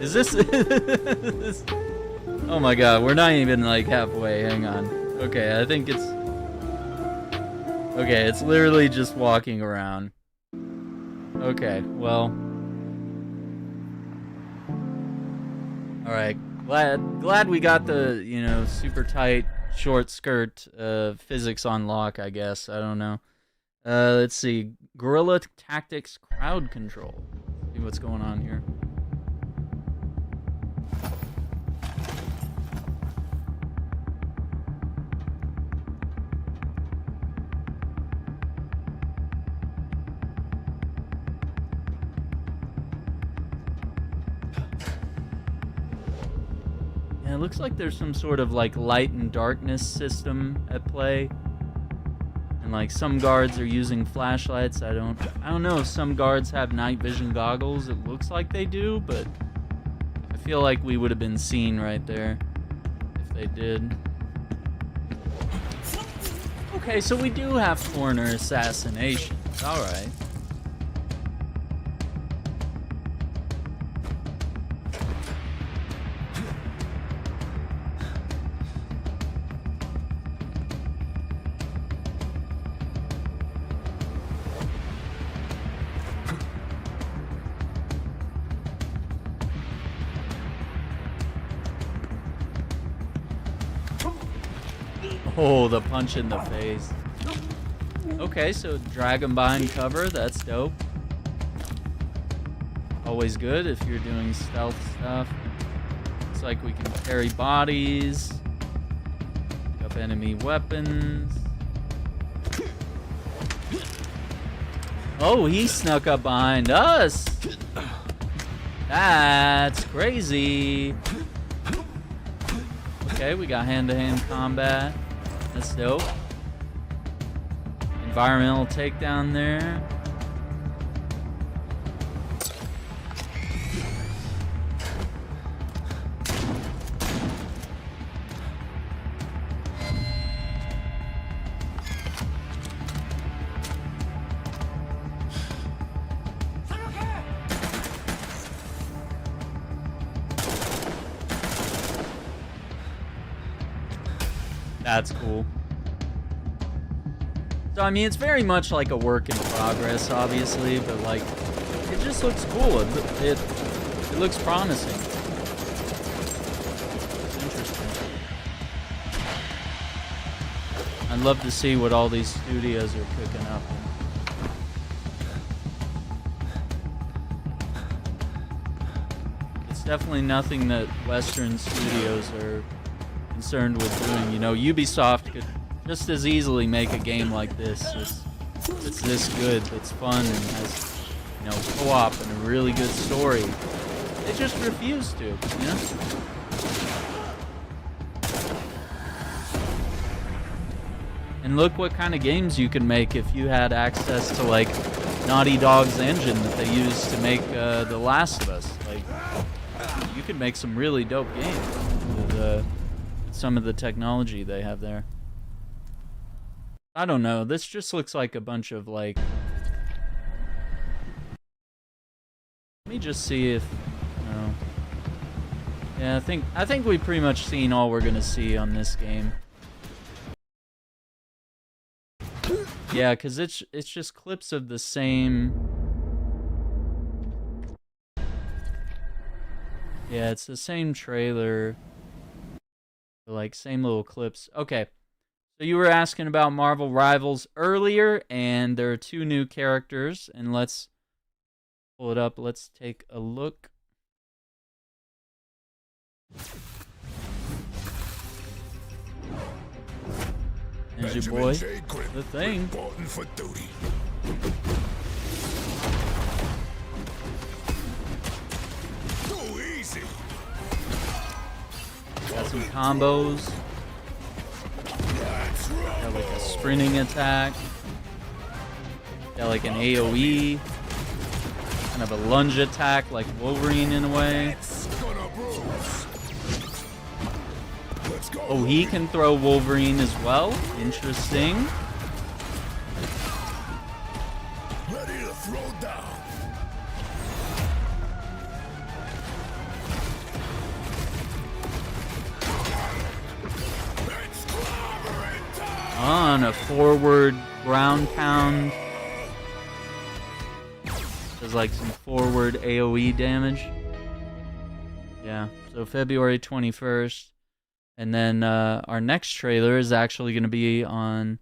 S1: Is this... Oh my god, we're not even like halfway. Hang on. Okay, I think it's... Okay, it's literally just walking around. Okay, well. Alright, glad we got the, you know, super tight, short skirt physics on lock, I guess. I don't know. Let's see. Guerrilla Tactics Crowd Control. See what's going on here. Yeah, it looks like there's some sort of like light and darkness system at play. And like some guards are using flashlights. I don't know if some guards have night vision goggles. It looks like they do, but I feel like we would have been seen right there if they did. Okay, so we do have corner assassinations. All right. Oh, the punch in the face. Okay, so drag him behind cover. That's dope. Always good if you're doing stealth stuff. Looks like we can carry bodies. Pick up enemy weapons. Oh, he snuck up behind us. That's crazy. Okay, we got hand-to-hand combat. That's dope. Environmental takedown there. That's cool. So, I mean, it's very much like a work in progress, obviously, but, like, it just looks cool. It looks promising. It's interesting. I'd love to see what all these studios are cooking up. It's definitely nothing that Western studios are concerned with doing. You know, Ubisoft could just as easily make a game like this. It's this good, it's fun, and has, you know, co-op and a really good story. They just refuse to, you know? And look what kind of games you can make if you had access to, like, Naughty Dog's engine that they use to make The Last of Us. Like, you could make some really dope games with some of the technology they have there. I don't know. This just looks like a bunch of, like... Let me just see if... No. Yeah, I think we've pretty much seen all we're gonna see on this game. Yeah, because it's just clips of the same... Yeah, it's the same trailer. Like, same little clips. Okay. So you were asking about Marvel Rivals earlier, and there are 2 new characters, and let's pull it up. Let's take a look. There's your boy, the Thing.
S10: For duty. Too easy.
S1: Got some combos. Got like a sprinting attack. Got like an AoE. Kind of a lunge attack like Wolverine in a way. Oh, he can throw Wolverine as well. Interesting.
S10: Ready to throw down.
S1: on a forward ground pound. Does like some forward AoE damage. Yeah, so February 21st. And then our next trailer is actually going to be on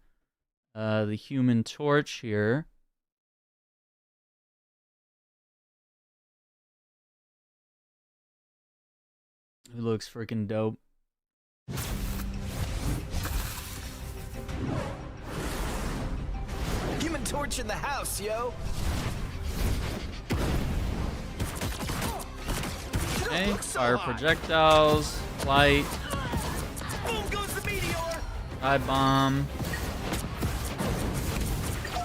S1: the Human Torch here. Who looks freaking dope.
S11: Human Torch in the house, yo!
S1: Okay, fire projectiles, flight,
S11: Boom goes the meteor!
S1: dive bomb.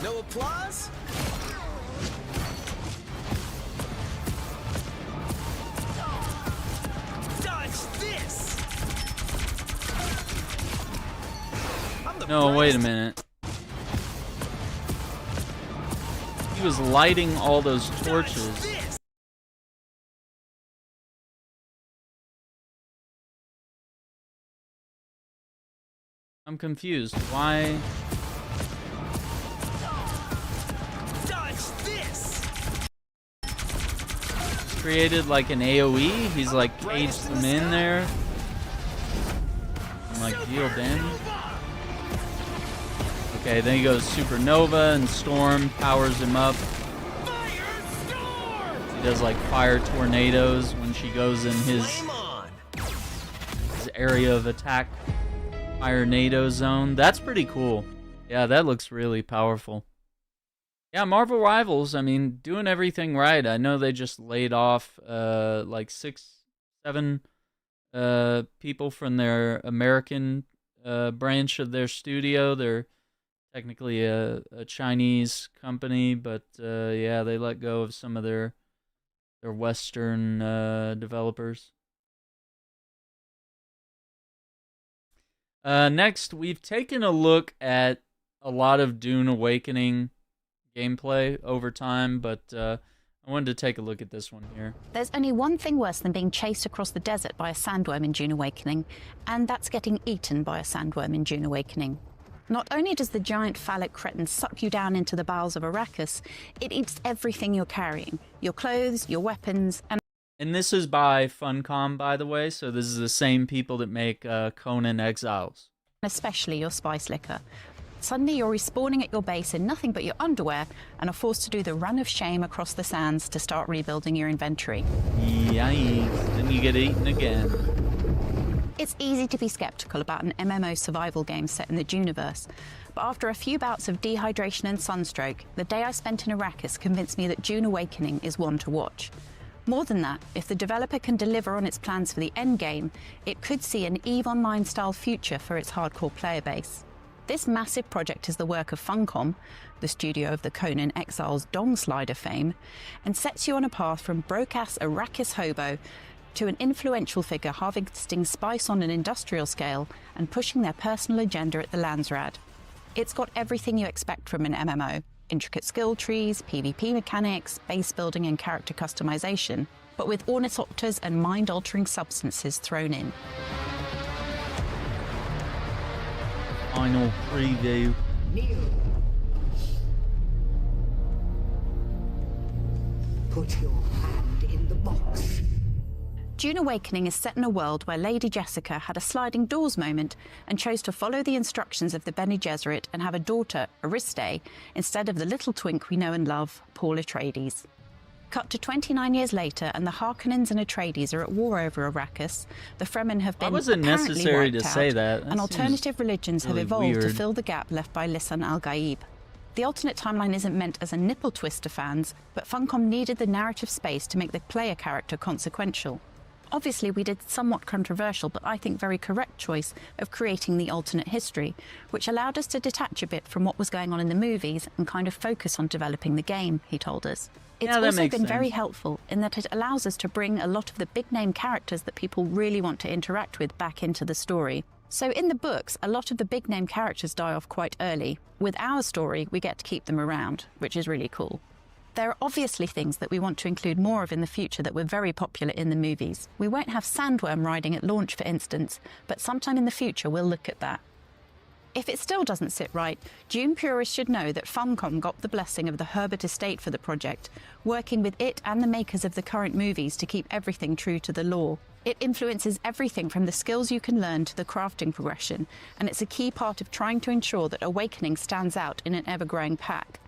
S11: No applause? Dodge this!
S1: No, wait a minute. He was lighting all those torches. I'm confused. Why?
S11: Dodge this!
S1: Created like an AoE. He's like caged them in there. And like deal damage. Okay, then he goes Supernova and Storm powers him up. He does like fire tornadoes when she goes in his area of attack. Fire-nado zone. That's pretty cool. Yeah, that looks really powerful. Yeah, Marvel Rivals, I mean, doing everything right. I know they just laid off like 6-7 people from their American branch of their studio. They're technically a Chinese company, but yeah, they let go of some of their Western developers. Next, we've taken a look at a lot of Dune Awakening gameplay over time, but I wanted to take a look at this one here.
S15: There's only one thing worse than being chased across the desert by a sandworm in Dune Awakening, and that's getting eaten by a sandworm in Dune Awakening. Not only does the giant phallic cretin suck you down into the bowels of Arrakis, it eats everything you're carrying. Your clothes, your weapons,
S1: And this is by Funcom, by the way, so this is the same people that make Conan Exiles.
S15: especially your spice liquor. Suddenly you're respawning at your base in nothing but your underwear and are forced to do the run of shame across the sands to start rebuilding your inventory.
S1: Yikes, then you get eaten again.
S15: It's easy to be skeptical about an MMO survival game set in the Duneverse, but after a few bouts of dehydration and sunstroke, the day I spent in Arrakis convinced me that Dune Awakening is one to watch. More than that, if the developer can deliver on its plans for the endgame, it could see an EVE Online-style future for its hardcore player base. This massive project is the work of Funcom, the studio of the Conan Exiles Dong Slider fame, and sets you on a path from broke-ass Arrakis hobo to an influential figure harvesting spice on an industrial scale and pushing their personal agenda at the Landsrad. It's got everything you expect from an MMO. Intricate skill trees, PvP mechanics, base building and character customization, but with ornithopters and mind-altering substances thrown in.
S1: Final preview.
S16: Put your hand in the box.
S15: Dune Awakening is set in a world where Lady Jessica had a sliding doors moment and chose to follow the instructions of the Bene Gesserit and have a daughter, Ariste, instead of the little twink we know and love, Paul Atreides. Cut to 29 years later, and the Harkonnens and Atreides are at war over Arrakis. The Fremen have been
S1: wasn't
S15: apparently
S1: necessary
S15: wiped
S1: to
S15: out,
S1: say that. That
S15: and alternative religions have
S1: really
S15: evolved to
S1: weird.
S15: fill the gap left by Lisan al-Gaib. The alternate timeline isn't meant as a nipple twist to fans, but Funcom needed the narrative space to make the player character consequential. Obviously, we did somewhat controversial, but I think very correct choice of creating the alternate history, which allowed us to detach a bit from what was going on in the movies and kind of focus on developing the game, he told us. It's
S1: Yeah, that
S15: also
S1: makes
S15: been very
S1: sense.
S15: helpful in that it allows us to bring a lot of the big-name characters that people really want to interact with back into the story. So in the books, a lot of the big-name characters die off quite early. With our story, we get to keep them around, which is really cool. There are obviously things that we want to include more of in the future that were very popular in the movies. We won't have sandworm riding at launch, for instance, but sometime in the future we'll look at that. If it still doesn't sit right, Dune purists should know that Funcom got the blessing of the Herbert estate for the project, working with it and the makers of the current movies to keep everything true to the lore. It influences everything from the skills you can learn to the crafting progression, and it's a key part of trying to ensure that Awakening stands out in an ever-growing pack.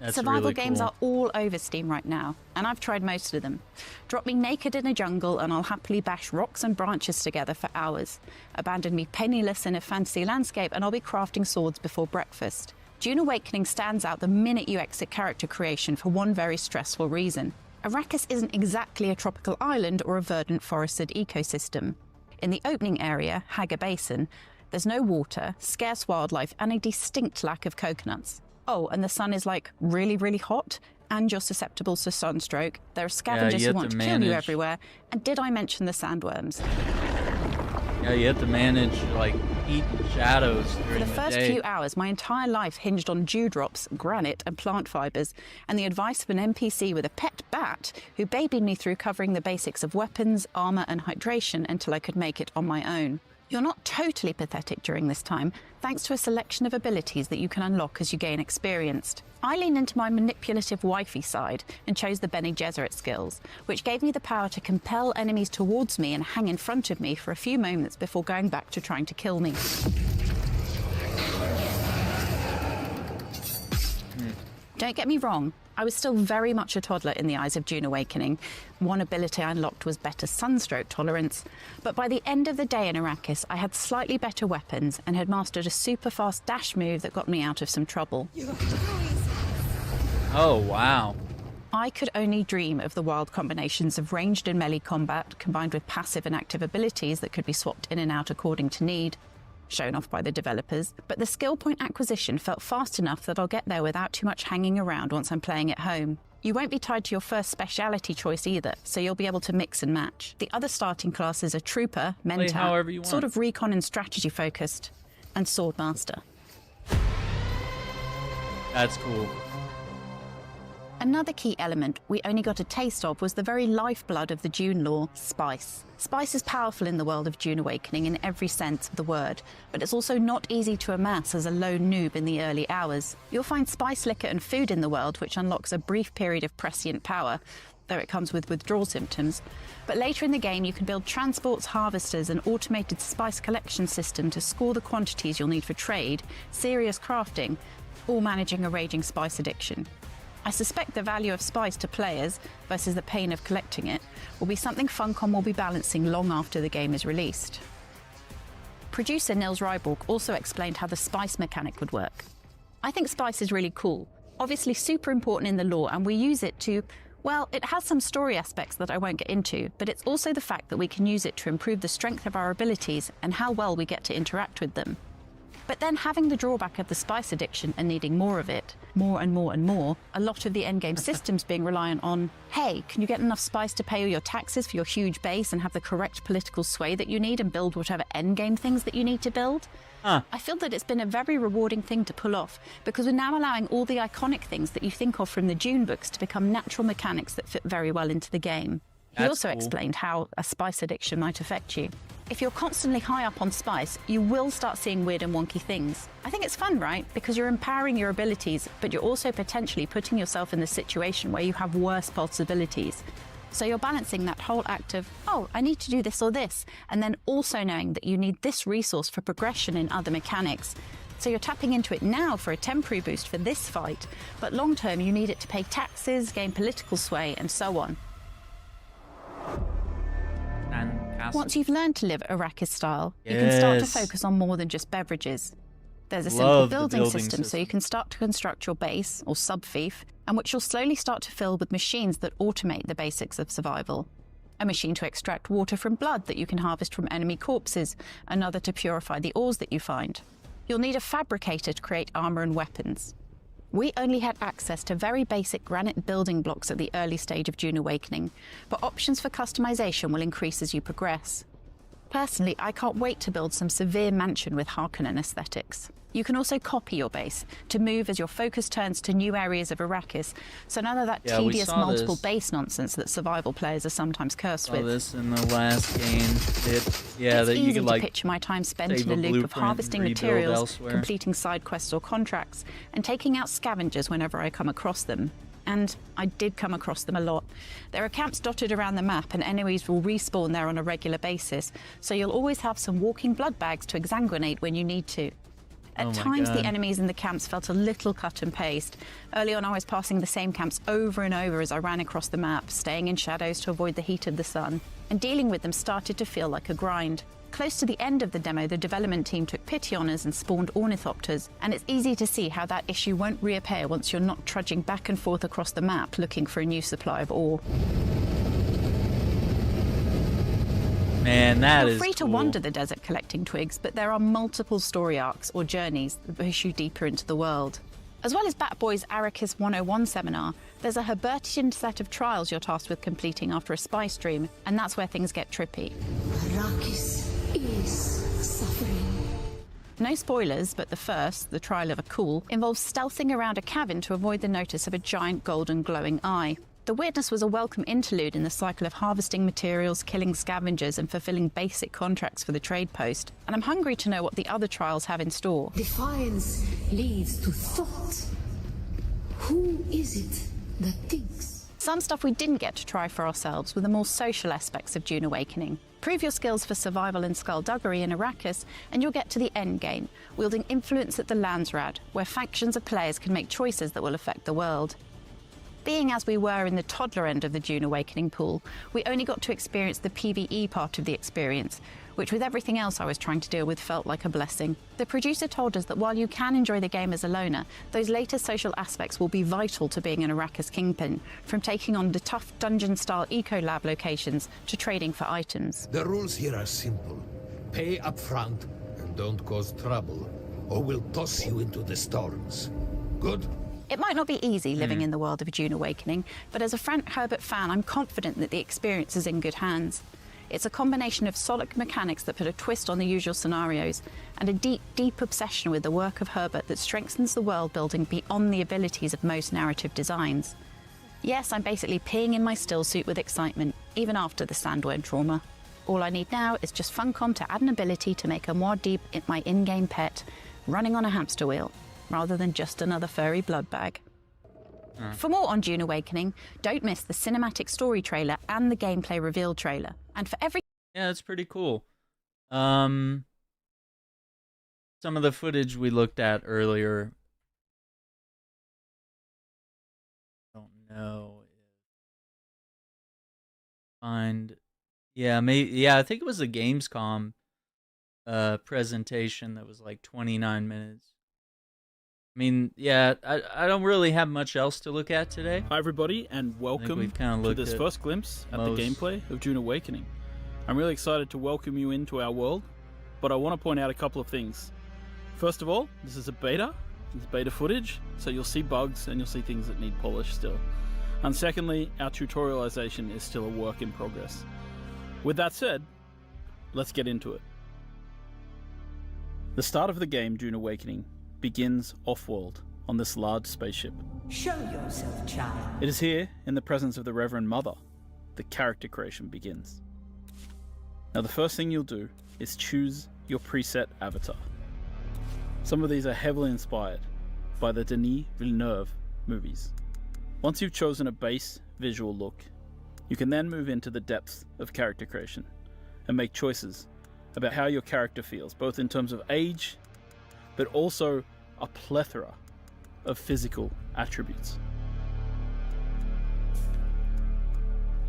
S1: That's
S15: Survival
S1: really
S15: games
S1: cool.
S15: are all over Steam right now, and I've tried most of them. Drop me naked in a jungle and I'll happily bash rocks and branches together for hours. Abandon me penniless in a fantasy landscape and I'll be crafting swords before breakfast. Dune Awakening stands out the minute you exit character creation for one very stressful reason. Arrakis isn't exactly a tropical island or a verdant forested ecosystem. In the opening area, Haga Basin, there's no water, scarce wildlife, and a distinct lack of coconuts. Oh, and the sun is like really, really hot, and you're susceptible to sunstroke. There are scavengers who want to kill you everywhere. And did I mention the sandworms?
S1: Yeah, you have to manage like heat and shadows during
S15: For the first few hours, my entire life hinged on dewdrops, granite, and plant fibers, and the advice of an NPC with a pet bat who babied me through covering the basics of weapons, armor, and hydration until I could make it on my own. You're not totally pathetic during this time, thanks to a selection of abilities that you can unlock as you gain experience. I leaned into my manipulative wifey side and chose the Bene Gesserit skills, which gave me the power to compel enemies towards me and hang in front of me for a few moments before going back to trying to kill me. Don't get me wrong, I was still very much a toddler in the eyes of Dune Awakening. One ability I unlocked was better sunstroke tolerance, but by the end of the day in Arrakis, I had slightly better weapons and had mastered a super fast dash move that got me out of some trouble.
S1: Oh, wow.
S15: I could only dream of the wild combinations of ranged and melee combat combined with passive and active abilities that could be swapped in and out according to need, shown off by the developers, but the skill point acquisition felt fast enough that I'll get there without too much hanging around once I'm playing at home. You won't be tied to your first speciality choice either, so you'll be able to mix and match. The other starting classes are Trooper, Mentat, sort of recon and strategy focused, and Swordmaster.
S1: That's cool.
S15: Another key element we only got a taste of was the very lifeblood of the Dune lore, spice. Spice is powerful in the world of Dune Awakening in every sense of the word, but it's also not easy to amass as a lone noob in the early hours. You'll find spice, liquor and food in the world, which unlocks a brief period of prescient power, though it comes with withdrawal symptoms. But later in the game you can build transports, harvesters and automated spice collection system to score the quantities you'll need for trade, serious crafting, all managing a raging spice addiction. I suspect the value of spice to players versus the pain of collecting it will be something Funcom will be balancing long after the game is released. Producer Nils Ryborg also explained how the spice mechanic would work. I think spice is really cool, obviously super important in the lore, and we use it to, well, it has some story aspects that I won't get into, but it's also the fact that we can use it to improve the strength of our abilities and how well we get to interact with them. But then having the drawback of the spice addiction and needing more of it, more and more and more, a lot of the endgame systems being reliant on, hey, can you get enough spice to pay all your taxes for your huge base and have the correct political sway that you need and build whatever endgame things that you need to build? I feel that it's been a very rewarding thing to pull off because we're now allowing all the iconic things that you think of from the Dune books to become natural mechanics that fit very well into the game. He also explained how a spice addiction might affect you. If you're constantly high up on spice, you will start seeing weird and wonky things. I think it's fun, right? Because you're empowering your abilities, but you're also potentially putting yourself in the situation where you have worse possibilities. So you're balancing that whole act of, oh, I need to do this or this, and then also knowing that you need this resource for progression in other mechanics. So you're tapping into it now for a temporary boost for this fight, but long term you need it to pay taxes, gain political sway, and so on. Once you've learned to live Arrakis style, you can start to focus on more than just beverages. There's a simple building system, so you can start to construct your base, or sub-fief, and which you'll slowly start to fill with machines that automate the basics of survival. A machine to extract water from blood that you can harvest from enemy corpses, another to purify the ores that you find. You'll need a fabricator to create armor and weapons. We only had access to very basic granite building blocks at the early stage of Dune Awakening, but options for customization will increase as you progress. Personally, I can't wait to build some severe mansion with Harkonnen aesthetics. You can also copy your base to move as your focus turns to new areas of Arrakis, so none of that tedious multiple base nonsense that survival players are sometimes cursed with.
S1: This in the last game.
S15: It's
S1: that you
S15: easy
S1: could,
S15: to
S1: like,
S15: picture my time spent
S1: save
S15: in a
S1: a
S15: loop of
S1: blueprint
S15: harvesting
S1: and rebuild
S15: materials,
S1: elsewhere.
S15: completing side quests or contracts, and taking out scavengers whenever I come across them. And I did come across them a lot. There are camps dotted around the map and enemies will respawn there on a regular basis, so you'll always have some walking blood bags to exsanguinate when you need to. At times, the enemies in the camps felt a little cut and paste. Early on, I was passing the same camps over and over as I ran across the map, staying in shadows to avoid the heat of the sun, and dealing with them started to feel like a grind. Close to the end of the demo, the development team took pity on us and spawned ornithopters, and it's easy to see how that issue won't reappear once you're not trudging back and forth across the map looking for a new supply of ore.
S1: Man, that is
S15: You're free to wander the desert collecting twigs, but there are multiple story arcs or journeys that push you deeper into the world. As well as Batboy's Arrakis 101 seminar, there's a Herbertian set of trials you're tasked with completing after a spy stream, and that's where things get trippy.
S16: Arrakis is suffering.
S15: No spoilers, but the first, the Trial of a Cool, involves stealthing around a cavern to avoid the notice of a giant golden glowing eye. The Witness was a welcome interlude in the cycle of harvesting materials, killing scavengers, and fulfilling basic contracts for the trade post, and I'm hungry to know what the other trials have in store.
S16: Defiance leads to thought. Who is it that thinks?
S15: Some stuff we didn't get to try for ourselves were the more social aspects of Dune Awakening. Prove your skills for survival and skullduggery in Arrakis, and you'll get to the end game, wielding influence at the Landsrad, where factions of players can make choices that will affect the world. Being as we were in the toddler end of the Dune Awakening pool, we only got to experience the PvE part of the experience, which with everything else I was trying to deal with felt like a blessing. The producer told us that while you can enjoy the game as a loner, those later social aspects will be vital to being an Arrakis kingpin, from taking on the tough dungeon-style eco-lab locations to trading for items.
S17: The rules here are simple. Pay up front and don't cause trouble, or we'll toss you into the storms. Good?
S15: It might not be easy living in the world of Dune Awakening, but as a Frank Herbert fan, I'm confident that the experience is in good hands. It's a combination of solid mechanics that put a twist on the usual scenarios, and a deep, deep obsession with the work of Herbert that strengthens the world building beyond the abilities of most narrative designs. Yes, I'm basically peeing in my still suit with excitement, even after the sandworm trauma. All I need now is just Funcom to add an ability to make a Muad'Dib my in-game pet, running on a hamster wheel, rather than just another furry blood bag. For more on Dune Awakening, don't miss the cinematic story trailer and the gameplay reveal trailer. And for every...
S1: Yeah, that's pretty cool. Some of the footage we looked at earlier, I don't know. I think it was a Gamescom presentation that was like 29 minutes. I mean, yeah, I don't really have much else to look at today.
S18: Hi everybody, and welcome to this first glimpse at the gameplay of Dune Awakening. I'm really excited to welcome you into our world, but I want to point out a couple of things. First of all, this is a beta. It's beta footage, so you'll see bugs and you'll see things that need polish still. And secondly, our tutorialization is still a work in progress. With that said, let's get into it. The start of the game, Dune Awakening, begins off-world on this large spaceship.
S16: Show yourself, child.
S18: It is here, in the presence of the Reverend Mother, the character creation begins. Now the first thing you'll do is choose your preset avatar. Some of these are heavily inspired by the Denis Villeneuve movies. Once you've chosen a base visual look, you can then move into the depths of character creation and make choices about how your character feels, both in terms of age, but also a plethora of physical attributes.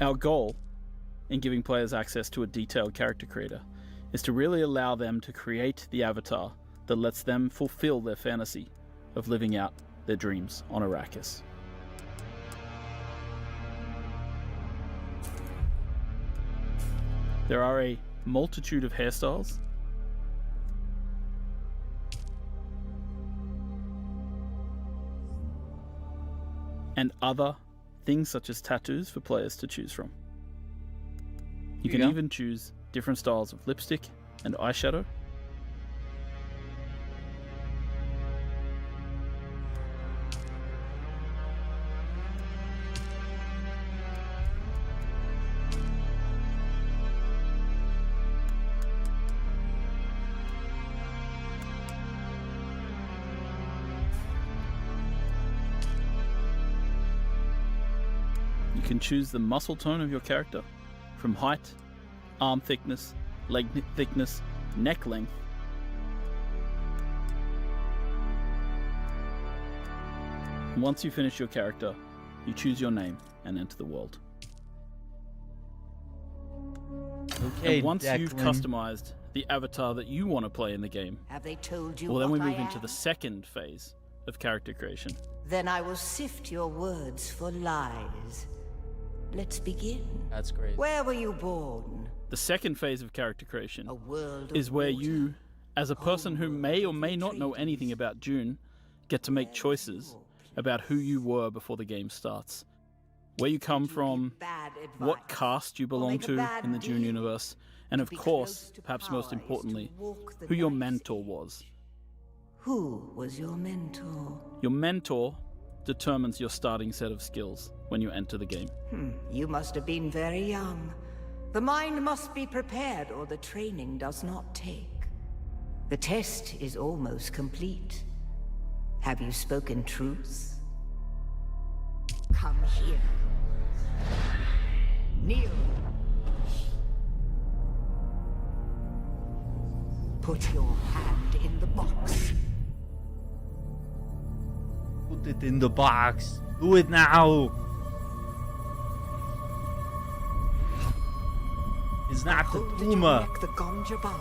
S18: Our goal in giving players access to a detailed character creator is to really allow them to create the avatar that lets them fulfill their fantasy of living out their dreams on Arrakis. There are a multitude of hairstyles and other things such as tattoos for players to choose from. You can even choose different styles of lipstick and eyeshadow. You can choose the muscle tone of your character, from height, arm thickness, leg thickness, neck length. And once you finish your character, you choose your name and enter the world.
S1: Okay,
S18: and once you've
S1: Declan.
S18: customized the avatar that you want to play in the game,
S19: Have they told you
S18: well, then we
S19: what
S18: move
S19: I
S18: into
S19: am?
S18: the second phase of character creation.
S19: Then I will sift your words for lies. Let's begin.
S1: That's great.
S19: Where were you born?
S18: The second phase of character creation
S19: world
S18: is
S19: of
S18: where you, as a person who may or may not know anything about June, get to make choices about who you were before the game starts. Where you come from, what caste you belong to in the June universe, and of course, perhaps most importantly, who your mentor was.
S19: Who was your mentor?
S18: Your mentor determines your starting set of skills when you enter the game.
S19: You must have been very young. The mind must be prepared or the training does not take. The test is almost complete. Have you spoken truth? Come here. Kneel. Put your hand in the box.
S1: Put it in the box. Do it now. It's not the
S19: Hold at your
S1: Puma.
S19: neck the Gomjabar,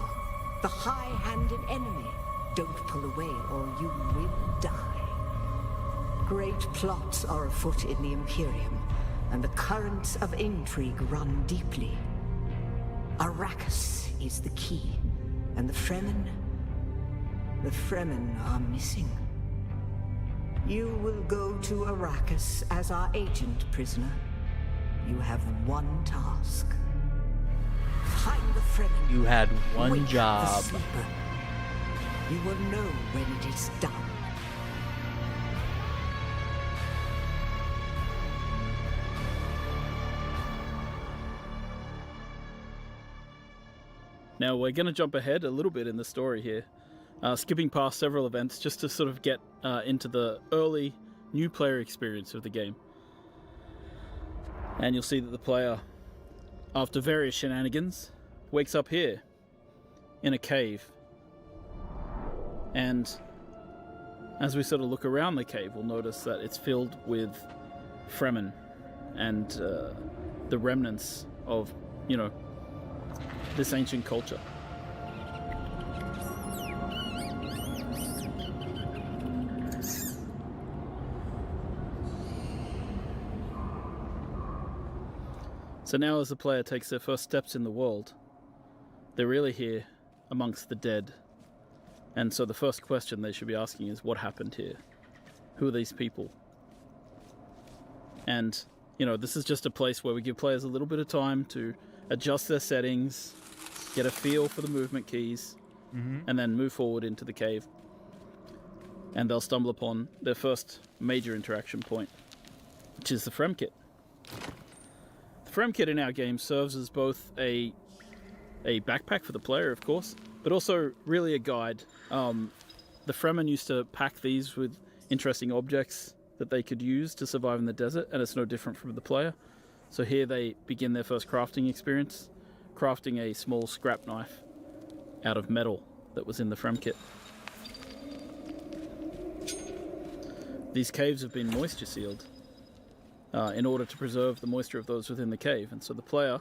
S19: the high-handed enemy. Don't pull away or you will die. Great plots are afoot in the Imperium, and the currents of intrigue run deeply. Arrakis is the key, and the Fremen are missing. You will go to Arrakis as our agent, prisoner. You have one task. Find the Fremen.
S1: You had one
S19: Wake the
S1: job.
S19: sleeper. You will know when it is done.
S18: Now we're going to jump ahead a little bit in the story here, skipping past several events just to sort of get into the early new player experience of the game. And you'll see that the player, after various shenanigans, wakes up here in a cave. And as we sort of look around the cave, we'll notice that it's filled with Fremen and the remnants of, this ancient culture. So now as the player takes their first steps in the world, they're really here amongst the dead. And so the first question they should be asking is, what happened here? Who are these people? And, this is just a place where we give players a little bit of time to adjust their settings, get a feel for the movement keys, and then move forward into the cave. And they'll stumble upon their first major interaction point, which is the Frem Kit. The Frem Kit in our game serves as both a backpack for the player, of course, but also really a guide. The Fremen used to pack these with interesting objects that they could use to survive in the desert, and it's no different from the player. So here they begin their first crafting experience, crafting a small scrap knife out of metal that was in the Frem Kit. These caves have been moisture sealed in order to preserve the moisture of those within the cave, and so the player,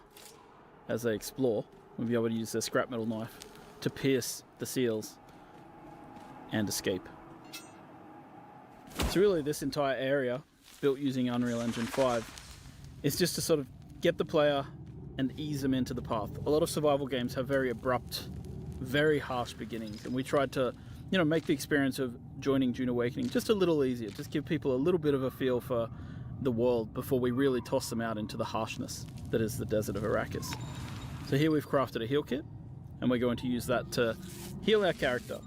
S18: as they explore, will be able to use their scrap metal knife to pierce the seals and escape. So really this entire area, built using Unreal Engine 5, is just to sort of get the player and ease them into the path. A lot of survival games have very abrupt, very harsh beginnings, and we tried to, make the experience of joining Dune Awakening just a little easier, just give people a little bit of a feel for the world before we really toss them out into the harshness that is the desert of Arrakis. So here we've crafted a heal kit, and we're going to use that to heal our character.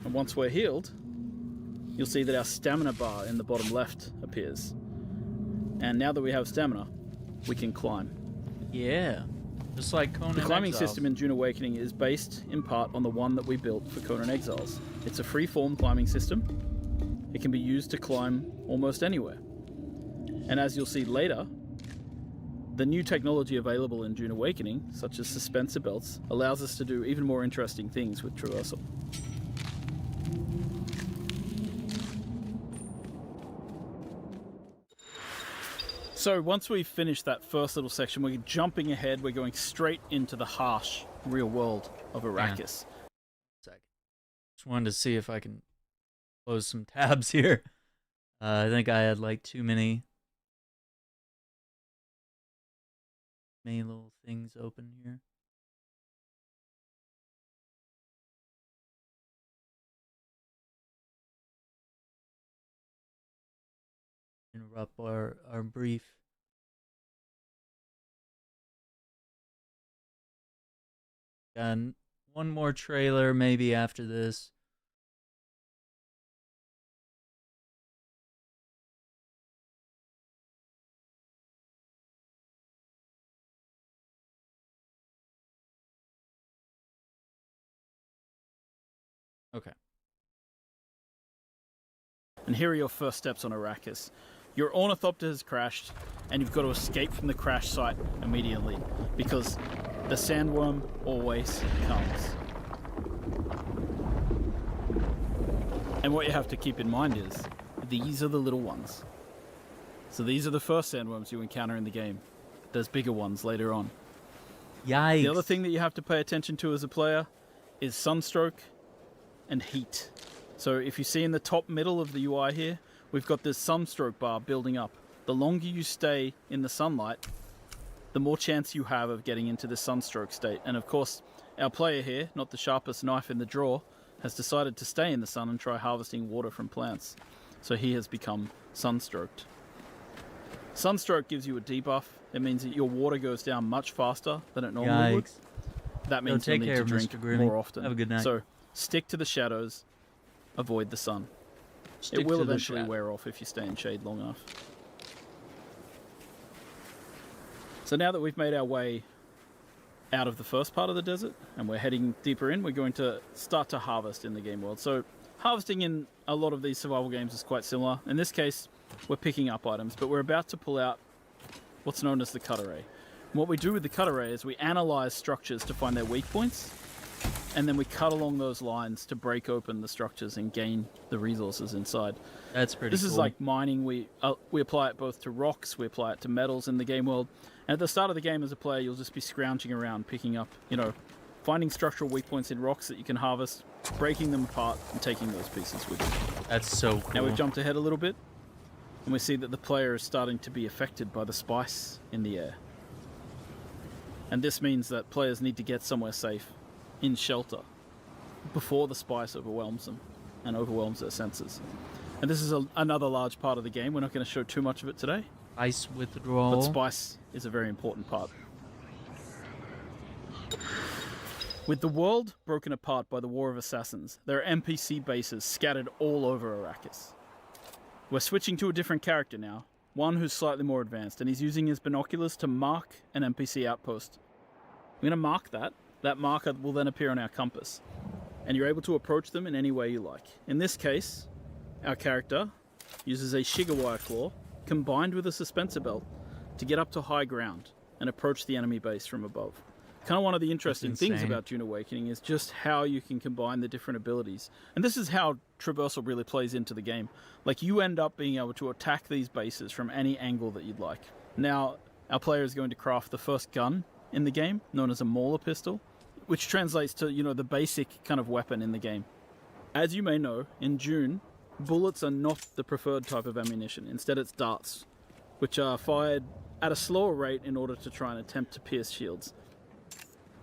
S18: And once we're healed, you'll see that our stamina bar in the bottom left appears. And now that we have stamina, we can climb.
S1: Yeah, just like Conan
S18: The climbing
S1: Exiles.
S18: system in Dune Awakening is based in part on the one that we built for Conan Exiles. It's a free-form climbing system. It can be used to climb almost anywhere. And as you'll see later, the new technology available in Dune Awakening, such as suspensor belts, allows us to do even more interesting things with traversal. So once we've finished that first little section, we're jumping ahead, we're going straight into the harsh real world of Arrakis.
S1: Just wanted to see if I can close some tabs here. I think I had like too many little things open here. Interrupt our brief. And one more trailer maybe after this. Okay.
S18: And here are your first steps on Arrakis. Your ornithopter has crashed, and you've got to escape from the crash site immediately, because the sandworm always comes. And what you have to keep in mind is, these are the little ones. So these are the first sandworms you encounter in the game. There's bigger ones later on.
S1: Yikes.
S18: The other thing that you have to pay attention to as a player is sunstroke and heat. So if you see in the top middle of the UI here, we've got this sunstroke bar building up. The longer you stay in the sunlight, the more chance you have of getting into the sunstroke state. And of course, our player here, not the sharpest knife in the drawer, has decided to stay in the sun and try harvesting water from plants. So he has become sunstroked. Sunstroke gives you a debuff. It means that your water goes down much faster than it normally would. That means you'll need to drink more often.
S1: Have a good night.
S18: So stick to the shadows, avoid the sun.
S1: Stick
S18: it will
S1: to the
S18: eventually
S1: shadow.
S18: wear off if you stay in shade long enough. So now that we've made our way out of the first part of the desert and we're heading deeper in, we're going to start to harvest in the game world. So harvesting in a lot of these survival games is quite similar. In this case, we're picking up items, but we're about to pull out what's known as the cut array. And what we do with the cut array is we analyze structures to find their weak points, and then we cut along those lines to break open the structures and gain the resources inside.
S1: That's pretty
S18: This
S1: cool.
S18: is like mining. We apply it both to rocks, we apply it to metals in the game world. And at the start of the game as a player, you'll just be scrounging around, picking up, finding structural weak points in rocks that you can harvest, breaking them apart, and taking those pieces with you.
S1: That's so cool.
S18: Now we've jumped ahead a little bit, and we see that the player is starting to be affected by the spice in the air. And this means that players need to get somewhere safe, in shelter, before the spice overwhelms them and overwhelms their senses. And this is another large part of the game. We're not going to show too much of it today.
S1: Ice withdrawal.
S18: But spice is a very important part. With the world broken apart by the War of Assassins, there are NPC bases scattered all over Arrakis. We're switching to a different character now, one who's slightly more advanced, and he's using his binoculars to mark an NPC outpost. I'm going to mark that. That marker will then appear on our compass, and you're able to approach them in any way you like. In this case, our character uses a Shiga-wire claw combined with a suspensor belt to get up to high ground and approach the enemy base from above. Kind of one of the interesting things about Dune Awakening is just how you can combine the different abilities. And this is how traversal really plays into the game. Like, you end up being able to attack these bases from any angle that you'd like. Now, our player is going to craft the first gun in the game, known as a Mauler pistol, which translates to, the basic kind of weapon in the game. As you may know, in Dune, bullets are not the preferred type of ammunition. Instead, it's darts, which are fired at a slower rate in order to try and attempt to pierce shields.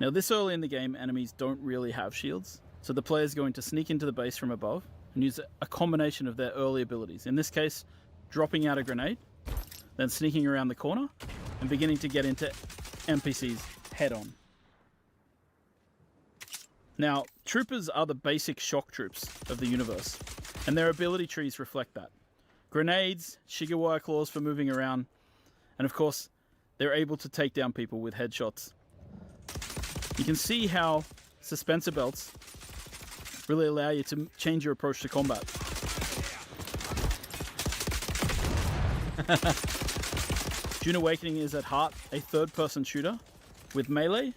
S18: Now, this early in the game, enemies don't really have shields, so the player is going to sneak into the base from above and use a combination of their early abilities. In this case, dropping out a grenade, then sneaking around the corner, and beginning to get into NPCs head on. Now, troopers are the basic shock troops of the universe, and their ability trees reflect that. Grenades, Shiga claws for moving around, and of course, they're able to take down people with headshots. You can see how suspensor belts really allow you to change your approach to combat. Dune Awakening is at heart a third-person shooter with melee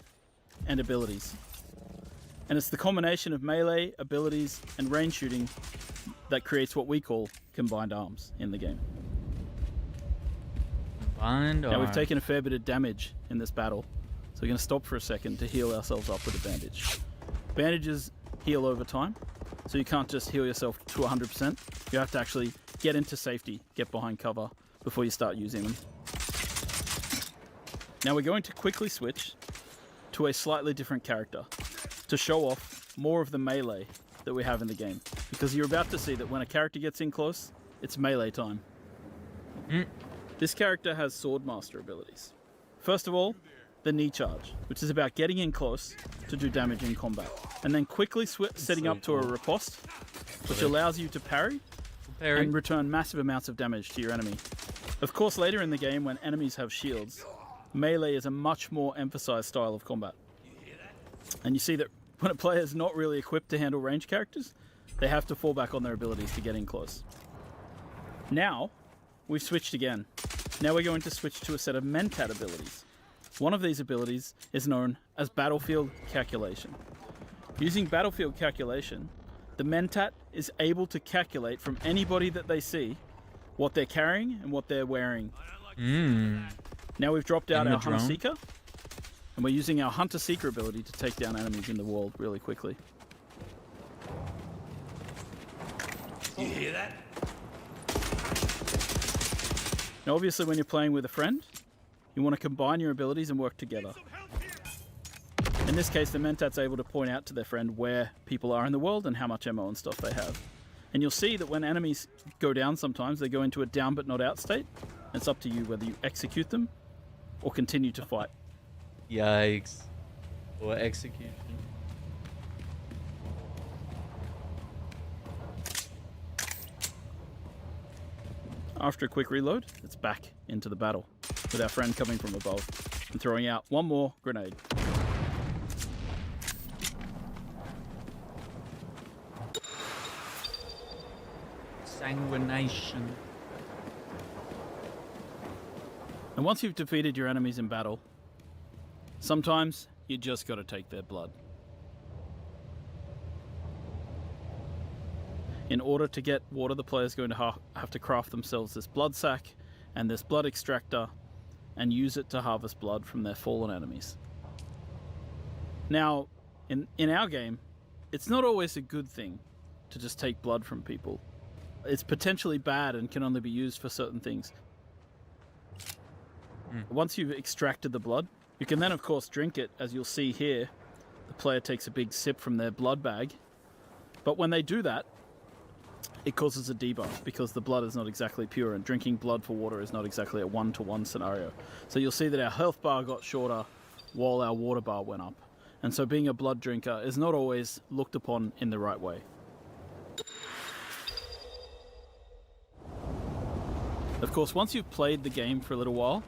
S18: and abilities. And it's the combination of melee, abilities, and range shooting that creates what we call combined arms in the game. Now we've taken a fair bit of damage in this battle, so we're going to stop for a second to heal ourselves up with a bandage. Bandages heal over time, so you can't just heal yourself to 100%. You have to actually get into safety, get behind cover before you start using them. Now we're going to quickly switch to a slightly different character to show off more of the melee that we have in the game, because you're about to see that when a character gets in close, it's melee time. This character has Swordmaster abilities. First of all, the knee charge, which is about getting in close to do damage in combat, and then quickly setting up to a riposte, which allows you to parry and return massive amounts of damage to your enemy. Of course, later in the game, when enemies have shields, melee is a much more emphasized style of combat. And you see that when a player is not really equipped to handle ranged characters, they have to fall back on their abilities to get in close. Now, we've switched again. Now we're going to switch to a set of Mentat abilities. One of these abilities is known as Battlefield Calculation. Using Battlefield Calculation, the Mentat is able to calculate from anybody that they see what they're carrying and what they're wearing. Now we've dropped out our Hunter Seeker, and we're using our Hunter Seeker ability to take down enemies in the world really quickly.
S6: You hear that?
S18: Now obviously when you're playing with a friend, you want to combine your abilities and work together. In this case, the Mentat's able to point out to their friend where people are in the world and how much ammo and stuff they have. And you'll see that when enemies go down sometimes, they go into a down but not out state. It's up to you whether you execute them or continue to fight.
S1: Yikes. Or execution.
S18: After a quick reload, it's back into the battle, with our friend coming from above and throwing out one more grenade.
S1: Sanguination.
S18: And once you've defeated your enemies in battle, sometimes you just gotta take their blood. In order to get water, the player's going to have to craft themselves this blood sack and this blood extractor and use it to harvest blood from their fallen enemies. Now, in our game, it's not always a good thing to just take blood from people. It's potentially bad and can only be used for certain things. Once you've extracted the blood, you can then of course drink it. As you'll see here, the player takes a big sip from their blood bag. But when they do that, it causes a debuff because the blood is not exactly pure, and drinking blood for water is not exactly a one-to-one scenario. So you'll see that our health bar got shorter while our water bar went up. And so being a blood drinker is not always looked upon in the right way. Of course, once you've played the game for a little while,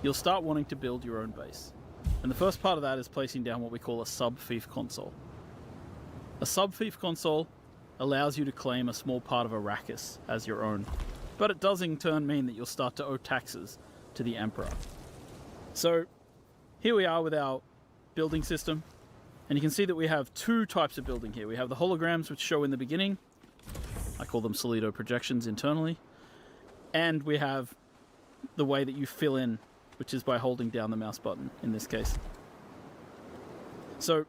S18: you'll start wanting to build your own base. And the first part of that is placing down what we call a sub-fief console. A sub-fief console allows you to claim a small part of Arrakis as your own, but it does in turn mean that you'll start to owe taxes to the Emperor. So here we are with our building system, and you can see that we have two types of building here. We have the holograms, which show in the beginning. I call them Solido projections internally. And we have the way that you fill in, which is by holding down the mouse button in this case. So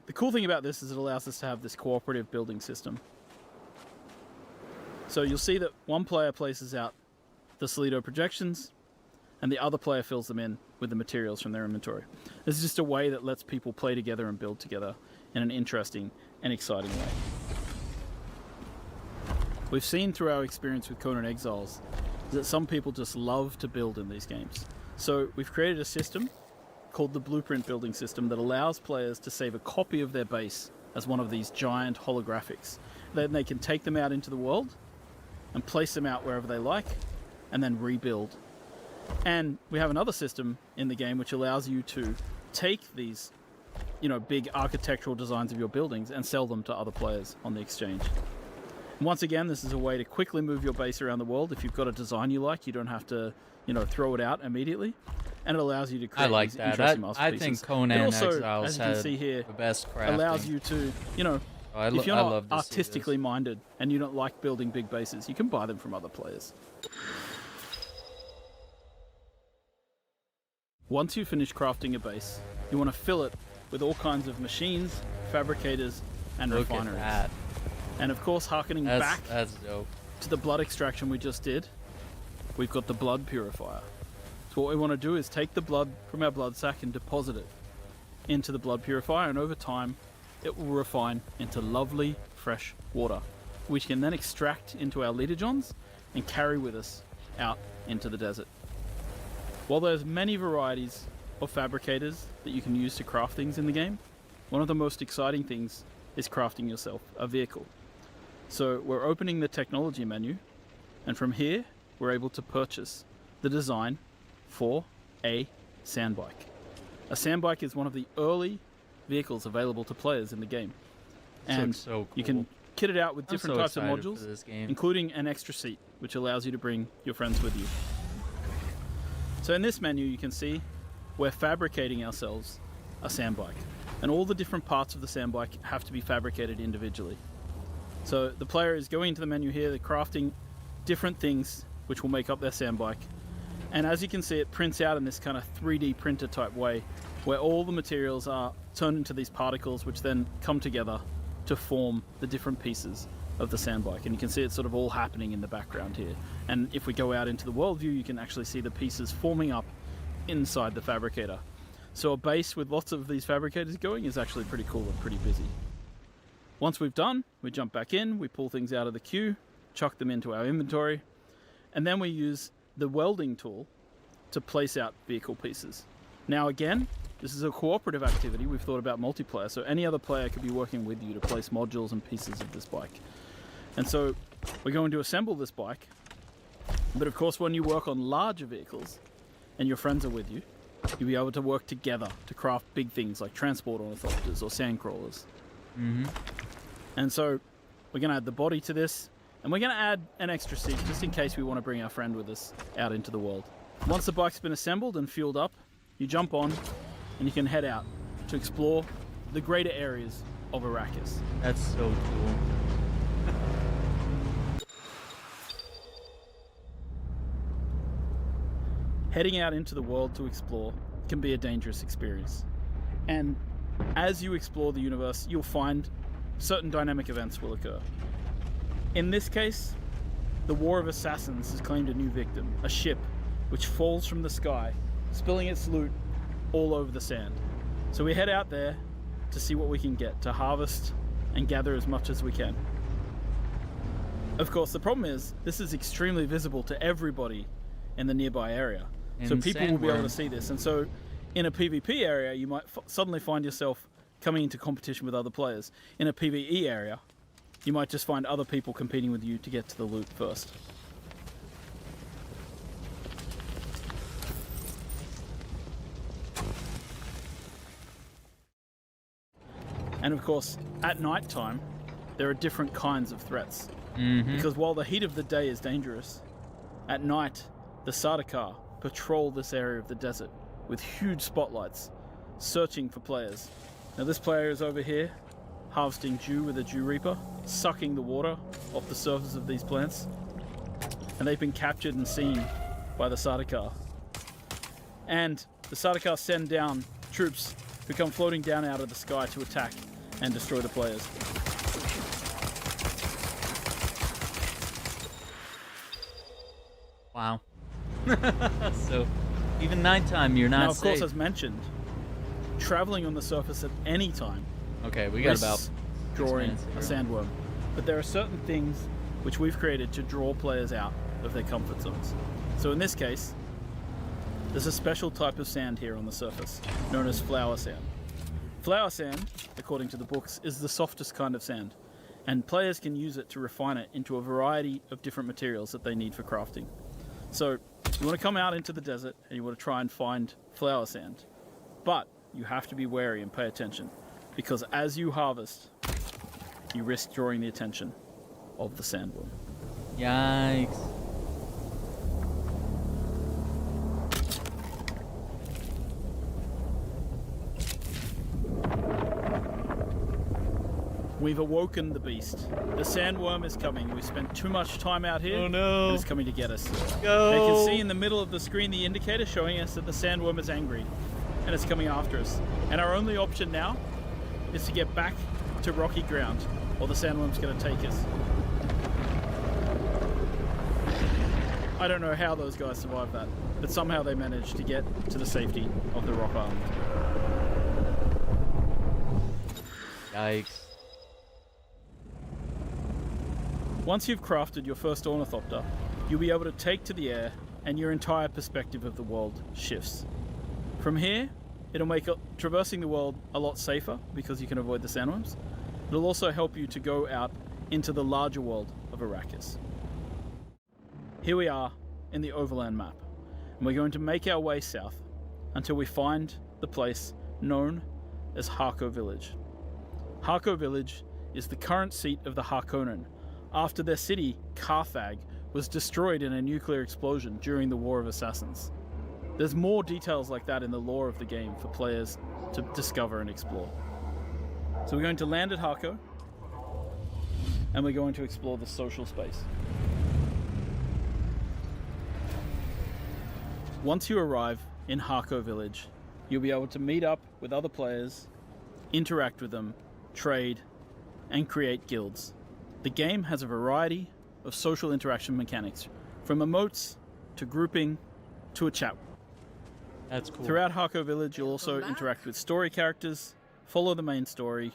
S18: the cool thing about this is it allows us to have this cooperative building system. So you'll see that one player places out the Solido projections and the other player fills them in with the materials from their inventory. This is just a way that lets people play together and build together in an interesting and exciting way. We've seen through our experience with Conan Exiles that some people just love to build in these games. So we've created a system called the Blueprint building system that allows players to save a copy of their base as one of these giant holographics. Then they can take them out into the world and place them out wherever they like and then rebuild. And we have another system in the game which allows you to take these, big architectural designs of your buildings and sell them to other players on the exchange. And once again, this is a way to quickly move your base around the world. If you've got a design you like, you don't have to, throw it out immediately. And it allows you to create these interesting masterpieces.
S1: I think Conan
S18: it also,
S1: Exiles
S18: as you can see here,
S1: the best crafting.
S18: Allows you to, if you're not artistically minded and you don't like building big bases, you can buy them from other players. Once you finish crafting a base, you want to fill it with all kinds of machines, fabricators, and refineries.
S1: At that.
S18: And of course, harkening back to the blood extraction we just did, we've got the blood purifier. So what we want to do is take the blood from our blood sac and deposit it into the blood purifier, and over time it will refine into lovely fresh water, which can then extract into our liter-johns and carry with us out into the desert. While there's many varieties of fabricators that you can use to craft things in the game, one of the most exciting things is crafting yourself a vehicle. So we're opening the technology menu, and from here we're able to purchase the design for a sandbike. A sandbike is one of the early vehicles available to players in the game. And
S1: so cool.
S18: You can kit it out with different types of
S1: excited
S18: modules,
S1: for this game.
S18: including an extra seat, which allows you to bring your friends with you. So in this menu you can see we're fabricating ourselves a sandbike, and all the different parts of the sandbike have to be fabricated individually. So the player is going into the menu here, they're crafting different things which will make up their sandbike. And as you can see, it prints out in this kind of 3D printer type way, where all the materials are turned into these particles which then come together to form the different pieces of the sandbike. And you can see it's sort of all happening in the background here. And if we go out into the world view, you can actually see the pieces forming up inside the fabricator. So a base with lots of these fabricators going is actually pretty cool and pretty busy. Once we've done, we jump back in, we pull things out of the queue, chuck them into our inventory, and then we use the welding tool to place out vehicle pieces. Now again, this is a cooperative activity. We've thought about multiplayer, so any other player could be working with you to place modules and pieces of this bike. And so we're going to assemble this bike, but of course when you work on larger vehicles and your friends are with you, you'll be able to work together to craft big things like transport ornithopters or sandcrawlers. And so we're going to add the body to this, and we're going to add an extra seat just in case we want to bring our friend with us out into the world. Once the bike's been assembled and fueled up, you jump on and you can head out to explore the greater areas of Arrakis.
S1: That's so cool.
S18: Heading out into the world to explore can be a dangerous experience. And as you explore the universe, you'll find certain dynamic events will occur. In this case, the War of Assassins has claimed a new victim, a ship which falls from the sky, spilling its loot all over the sand. So we head out there to see what we can get, to harvest and gather as much as we can. Of course, the problem is this is extremely visible to everybody in the nearby area. So people will be able to see this. And so in a PvP area, you might suddenly find yourself coming into competition with other players. In a PvE area, you might just find other people competing with you to get to the loot first. And of course, at night time, there are different kinds of threats. Because while the heat of the day is dangerous, at night, the Sardaukar patrol this area of the desert with huge spotlights, searching for players. Now this player is over here, harvesting dew with a dew reaper, sucking the water off the surface of these plants, and they've been captured and seen by the Sardaukar. And the Sardaukar send down troops who come floating down out of the sky to attack and destroy the players.
S1: Wow. So, even nighttime, you're not
S18: now, of
S1: safe.
S18: course, as mentioned, traveling on the surface at any time.
S1: Okay, we got about
S18: drawing a sandworm. But there are certain things which we've created to draw players out of their comfort zones. So in this case, There's a special type of sand here on the surface, known as flower sand. Flower sand, according to the books, is the softest kind of sand, and players can use it to refine it into a variety of different materials that they need for crafting. So, you want to come out into the desert and you want to try and find flower sand. But you have to be wary and pay attention, because as you harvest, you risk drawing the attention of the sandworm.
S1: Yikes.
S18: We've awoken the beast. The sandworm is coming. We spent too much time out here.
S1: Oh no.
S18: And it's coming to get us.
S1: Go.
S18: They can see in the middle of the screen the indicator showing us that the sandworm is angry and it's coming after us. And our only option now is to get back to rocky ground, or the sandworm's going to take us. I don't know how those guys survived that, but somehow they managed to get to the safety of the rock island.
S1: Yikes.
S18: Once you've crafted your first ornithopter, you'll be able to take to the air and your entire perspective of the world shifts. From here, it'll make traversing the world a lot safer because you can avoid the sandworms. It'll also help you to go out into the larger world of Arrakis. Here we are in the overland map, and we're going to make our way south until we find the place known as Harko Village. Harko Village is the current seat of the Harkonnen, after their city, Carthag, was destroyed in a nuclear explosion during the War of Assassins. There's more details like that in the lore of the game for players to discover and explore. So we're going to land at Harko, and we're going to explore the social space. Once you arrive in Harko Village, you'll be able to meet up with other players, interact with them, trade, and create guilds. The game has a variety of social interaction mechanics, from emotes to grouping to a chat.
S1: That's cool.
S18: Throughout Harko Village, you'll also interact with story characters, follow the main story.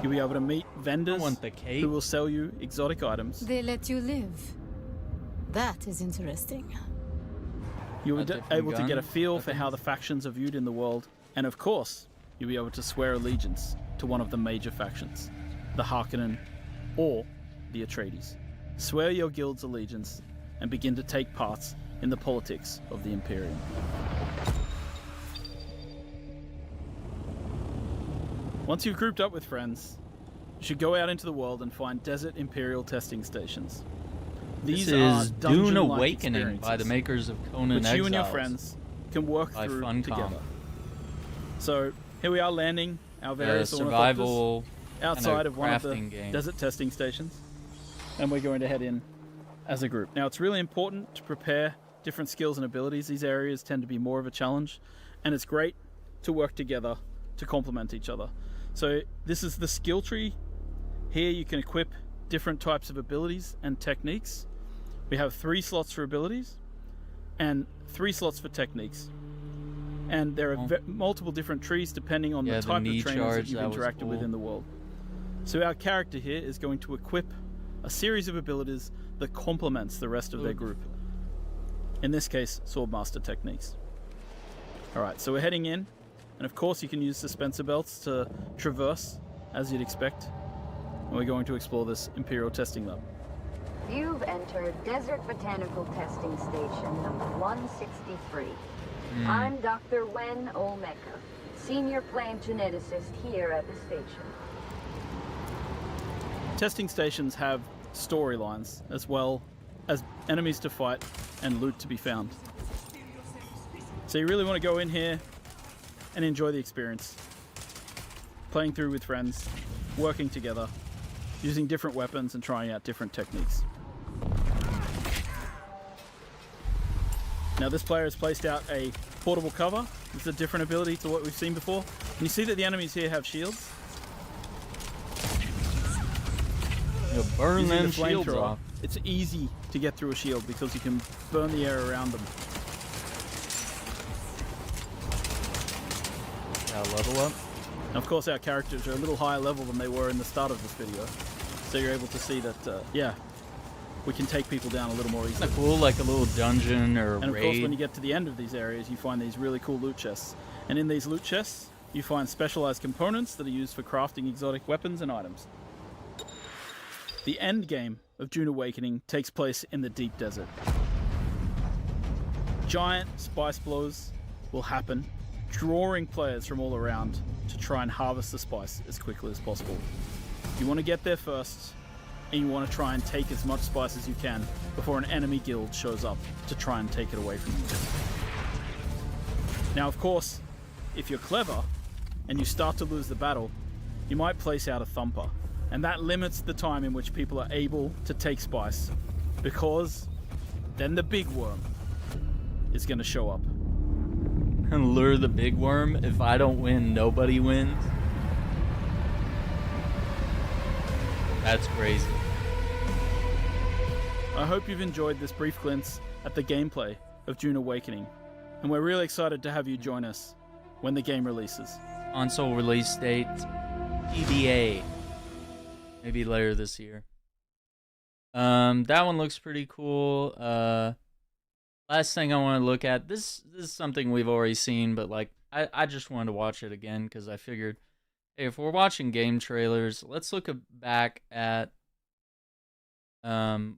S18: You'll be able to meet vendors who will sell you exotic items.
S16: They let you live. That is interesting.
S18: You'll be able to get a feel for how the factions are viewed in the world, and of course, you'll be able to swear allegiance to one of the major factions, the Harkonnen or the Atreides. Swear your guild's allegiance and begin to take part in the politics of the Imperium. Once you've grouped up with friends, you should go out into the world and find desert Imperial testing stations. These
S1: this
S18: are
S1: is Dune
S18: dungeon-like
S1: Awakening by the makers of Conan
S18: which
S1: Exiles.
S18: you and your friends can work through together. So here we are landing our various
S1: survival
S18: outside of one of the
S1: game.
S18: desert testing stations, and we're going to head in as a group. Now it's really important to prepare different skills and abilities. These areas tend to be more of a challenge, and it's great to work together to complement each other. So this is the skill tree. Here you can equip different types of abilities and techniques. We have 3 slots for abilities and 3 slots for techniques. And there are multiple different trees depending on the type of trainers that you've interacted with in the world. So our character here is going to equip a series of abilities that complements the rest of their group. In this case, Swordmaster techniques. Alright, so we're heading in, and of course you can use dispenser belts to traverse, as you'd expect. And we're going to explore this Imperial testing lab.
S20: You've entered Desert Botanical Testing Station number 163. I'm Dr. Wen Olmeca, Senior Plant Geneticist here at the station.
S18: Testing stations have storylines, as well as enemies to fight and loot to be found. So you really want to go in here and enjoy the experience. Playing through with friends, working together, using different weapons and trying out different techniques. Now this player has placed out a portable cover. It's a different ability to what we've seen before. Can you see that the enemies here have shields?
S1: You'll burn them shields off.
S18: It's easy to get through a shield because you can burn the air around them.
S1: Now level up.
S18: And of course our characters are a little higher level than they were in the start of this video. So you're able to see that, yeah, we can take people down a little more easily.
S1: Isn't that cool? Like a little dungeon or
S18: And of
S1: raid.
S18: course, when you get to the end of these areas, you find these really cool loot chests. And in these loot chests, you find specialized components that are used for crafting exotic weapons and items. The end game of Dune Awakening takes place in the deep desert. Giant spice blows will happen, drawing players from all around to try and harvest the spice as quickly as possible. You want to get there first, and you want to try and take as much spice as you can before an enemy guild shows up to try and take it away from you. Now, of course, if you're clever and you start to lose the battle, you might place out a thumper, and that limits the time in which people are able to take spice, because then the big worm is going to show up.
S1: And lure the big worm. If I don't win, nobody wins. That's crazy.
S18: I hope you've enjoyed this brief glimpse at the gameplay of Dune Awakening, and we're really excited to have you join us when the game releases.
S1: Console release date, PBA. Maybe later this year. That one looks pretty cool. Last thing I want to look at, this is something we've already seen, but like I just wanted to watch it again because I figured, hey, if we're watching game trailers, let's look back at one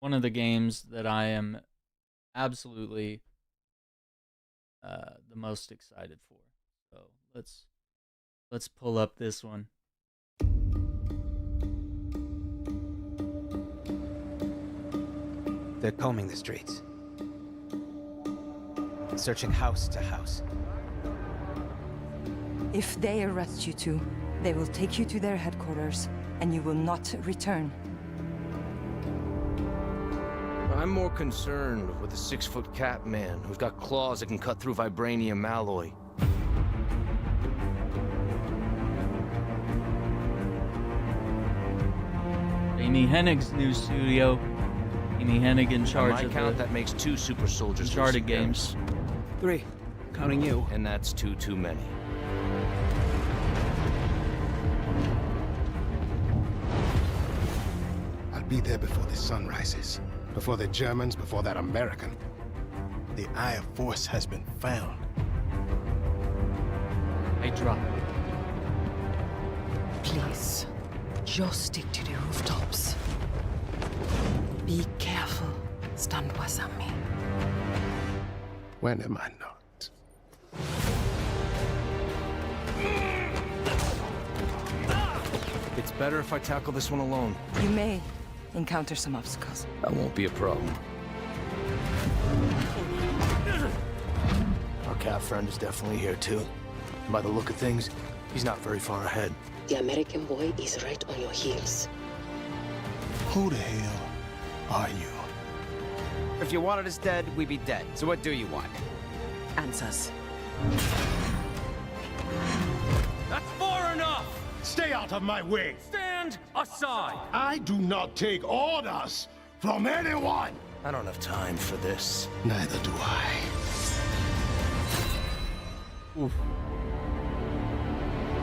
S1: of the games that I am absolutely the most excited for. So let's pull up this one.
S21: They're combing the streets, searching house to house.
S22: If they arrest you two, they will take you to their headquarters, and you will not return.
S23: I'm more concerned with the 6-foot cat man who's got claws that can cut through vibranium alloy.
S1: Amy Hennig's new studio. Amy Hennig in charge
S23: On my
S1: of
S23: count, that makes 2 super soldiers.
S1: Uncharted games.
S23: 3, counting you. And that's 2 too many.
S5: I'll be there before the sun rises. Before the Germans, before that American. The Eye of Force has been found.
S1: I drop.
S22: Please, just stick to the rooftops. Be careful. Stand wasami.
S5: When am I not?
S23: It's better if I tackle this one alone.
S22: You may encounter some obstacles.
S23: That won't be a problem. Our cat friend is definitely here too. By the look of things, he's not very far ahead.
S16: The American boy is right on your heels.
S5: Who the hell are you?
S24: If you wanted us dead, we'd be dead. So what do you want?
S22: Answers.
S10: That's far enough! Stay out of my way! Stand aside! I do not take orders from anyone!
S23: I don't have time for this.
S5: Neither do I.
S1: Oof.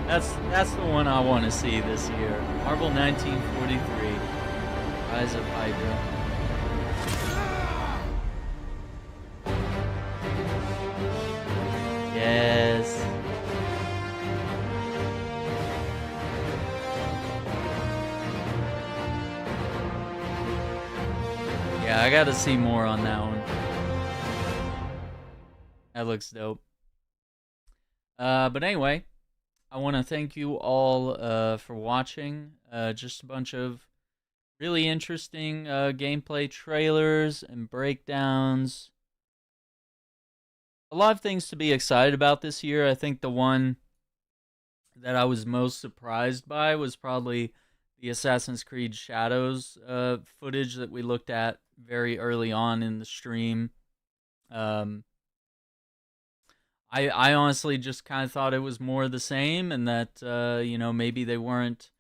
S1: That's the one I want to see this year. Marvel 1943, Rise of Hydra. Yes. Yeah, I gotta see more on that one. That looks dope. But anyway, I want to thank you all for watching. Just a bunch of really interesting gameplay trailers and breakdowns. A lot of things to be excited about this year. I think the one that I was most surprised by was probably the Assassin's Creed Shadows footage that we looked at very early on in the stream. I honestly just kind of thought it was more of the same, and that maybe they weren't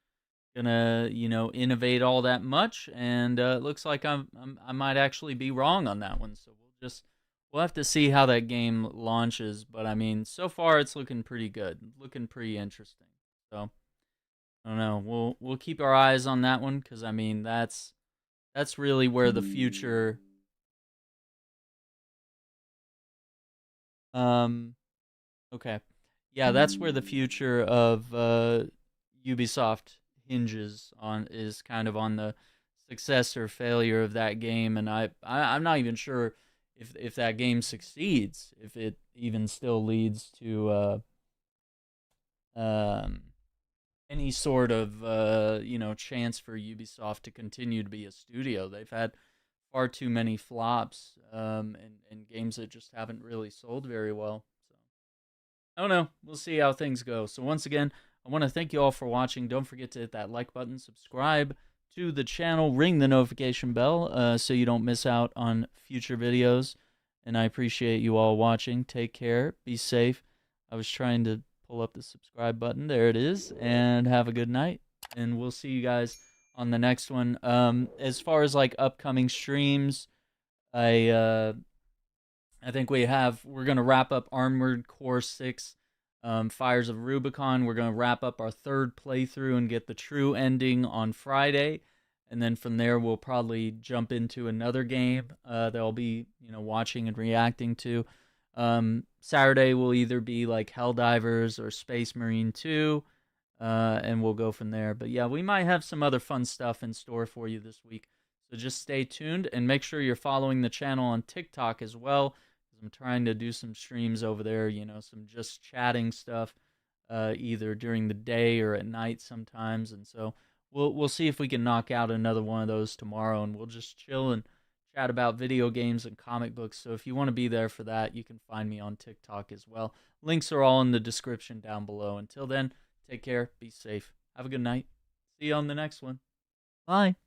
S1: gonna innovate all that much, and it looks like I might actually be wrong on that one. So we'll have to see how that game launches, but I mean, so far it's looking pretty good, looking pretty interesting. So I don't know. We'll keep our eyes on that one, because I mean that's really where the future. Okay, yeah, that's where the future of Ubisoft hinges on, is kind of on the success or failure of that game, and I'm not even sure if that game succeeds, if it even still leads to any sort of chance for Ubisoft to continue to be a studio. They've had far too many flops, and games that just haven't really sold very well. So I don't know. We'll see how things go. So once again, I want to thank you all for watching. Don't forget to hit that like button, subscribe to the channel, ring the notification bell so you don't miss out on future videos. And I appreciate you all watching. Take care. Be safe. I was trying to pull up the subscribe button. There it is. And have a good night. And we'll see you guys on the next one. As far as like upcoming streams, I think we're gonna wrap up Armored Core 6, Fires of Rubicon. We're gonna wrap up our third playthrough and get the true ending on Friday, and then from there we'll probably jump into another game that I'll be watching and reacting to. Saturday will either be like Helldivers or Space Marine 2, and we'll go from there. But yeah, we might have some other fun stuff in store for you this week. So just stay tuned and make sure you're following the channel on TikTok as well. I'm trying to do some streams over there, some just chatting stuff, either during the day or at night sometimes. And so we'll see if we can knock out another one of those tomorrow, and we'll just chill and chat about video games and comic books. So if you want to be there for that, you can find me on TikTok as well. Links are all in the description down below. Until then, take care, be safe, have a good night. See you on the next one. Bye.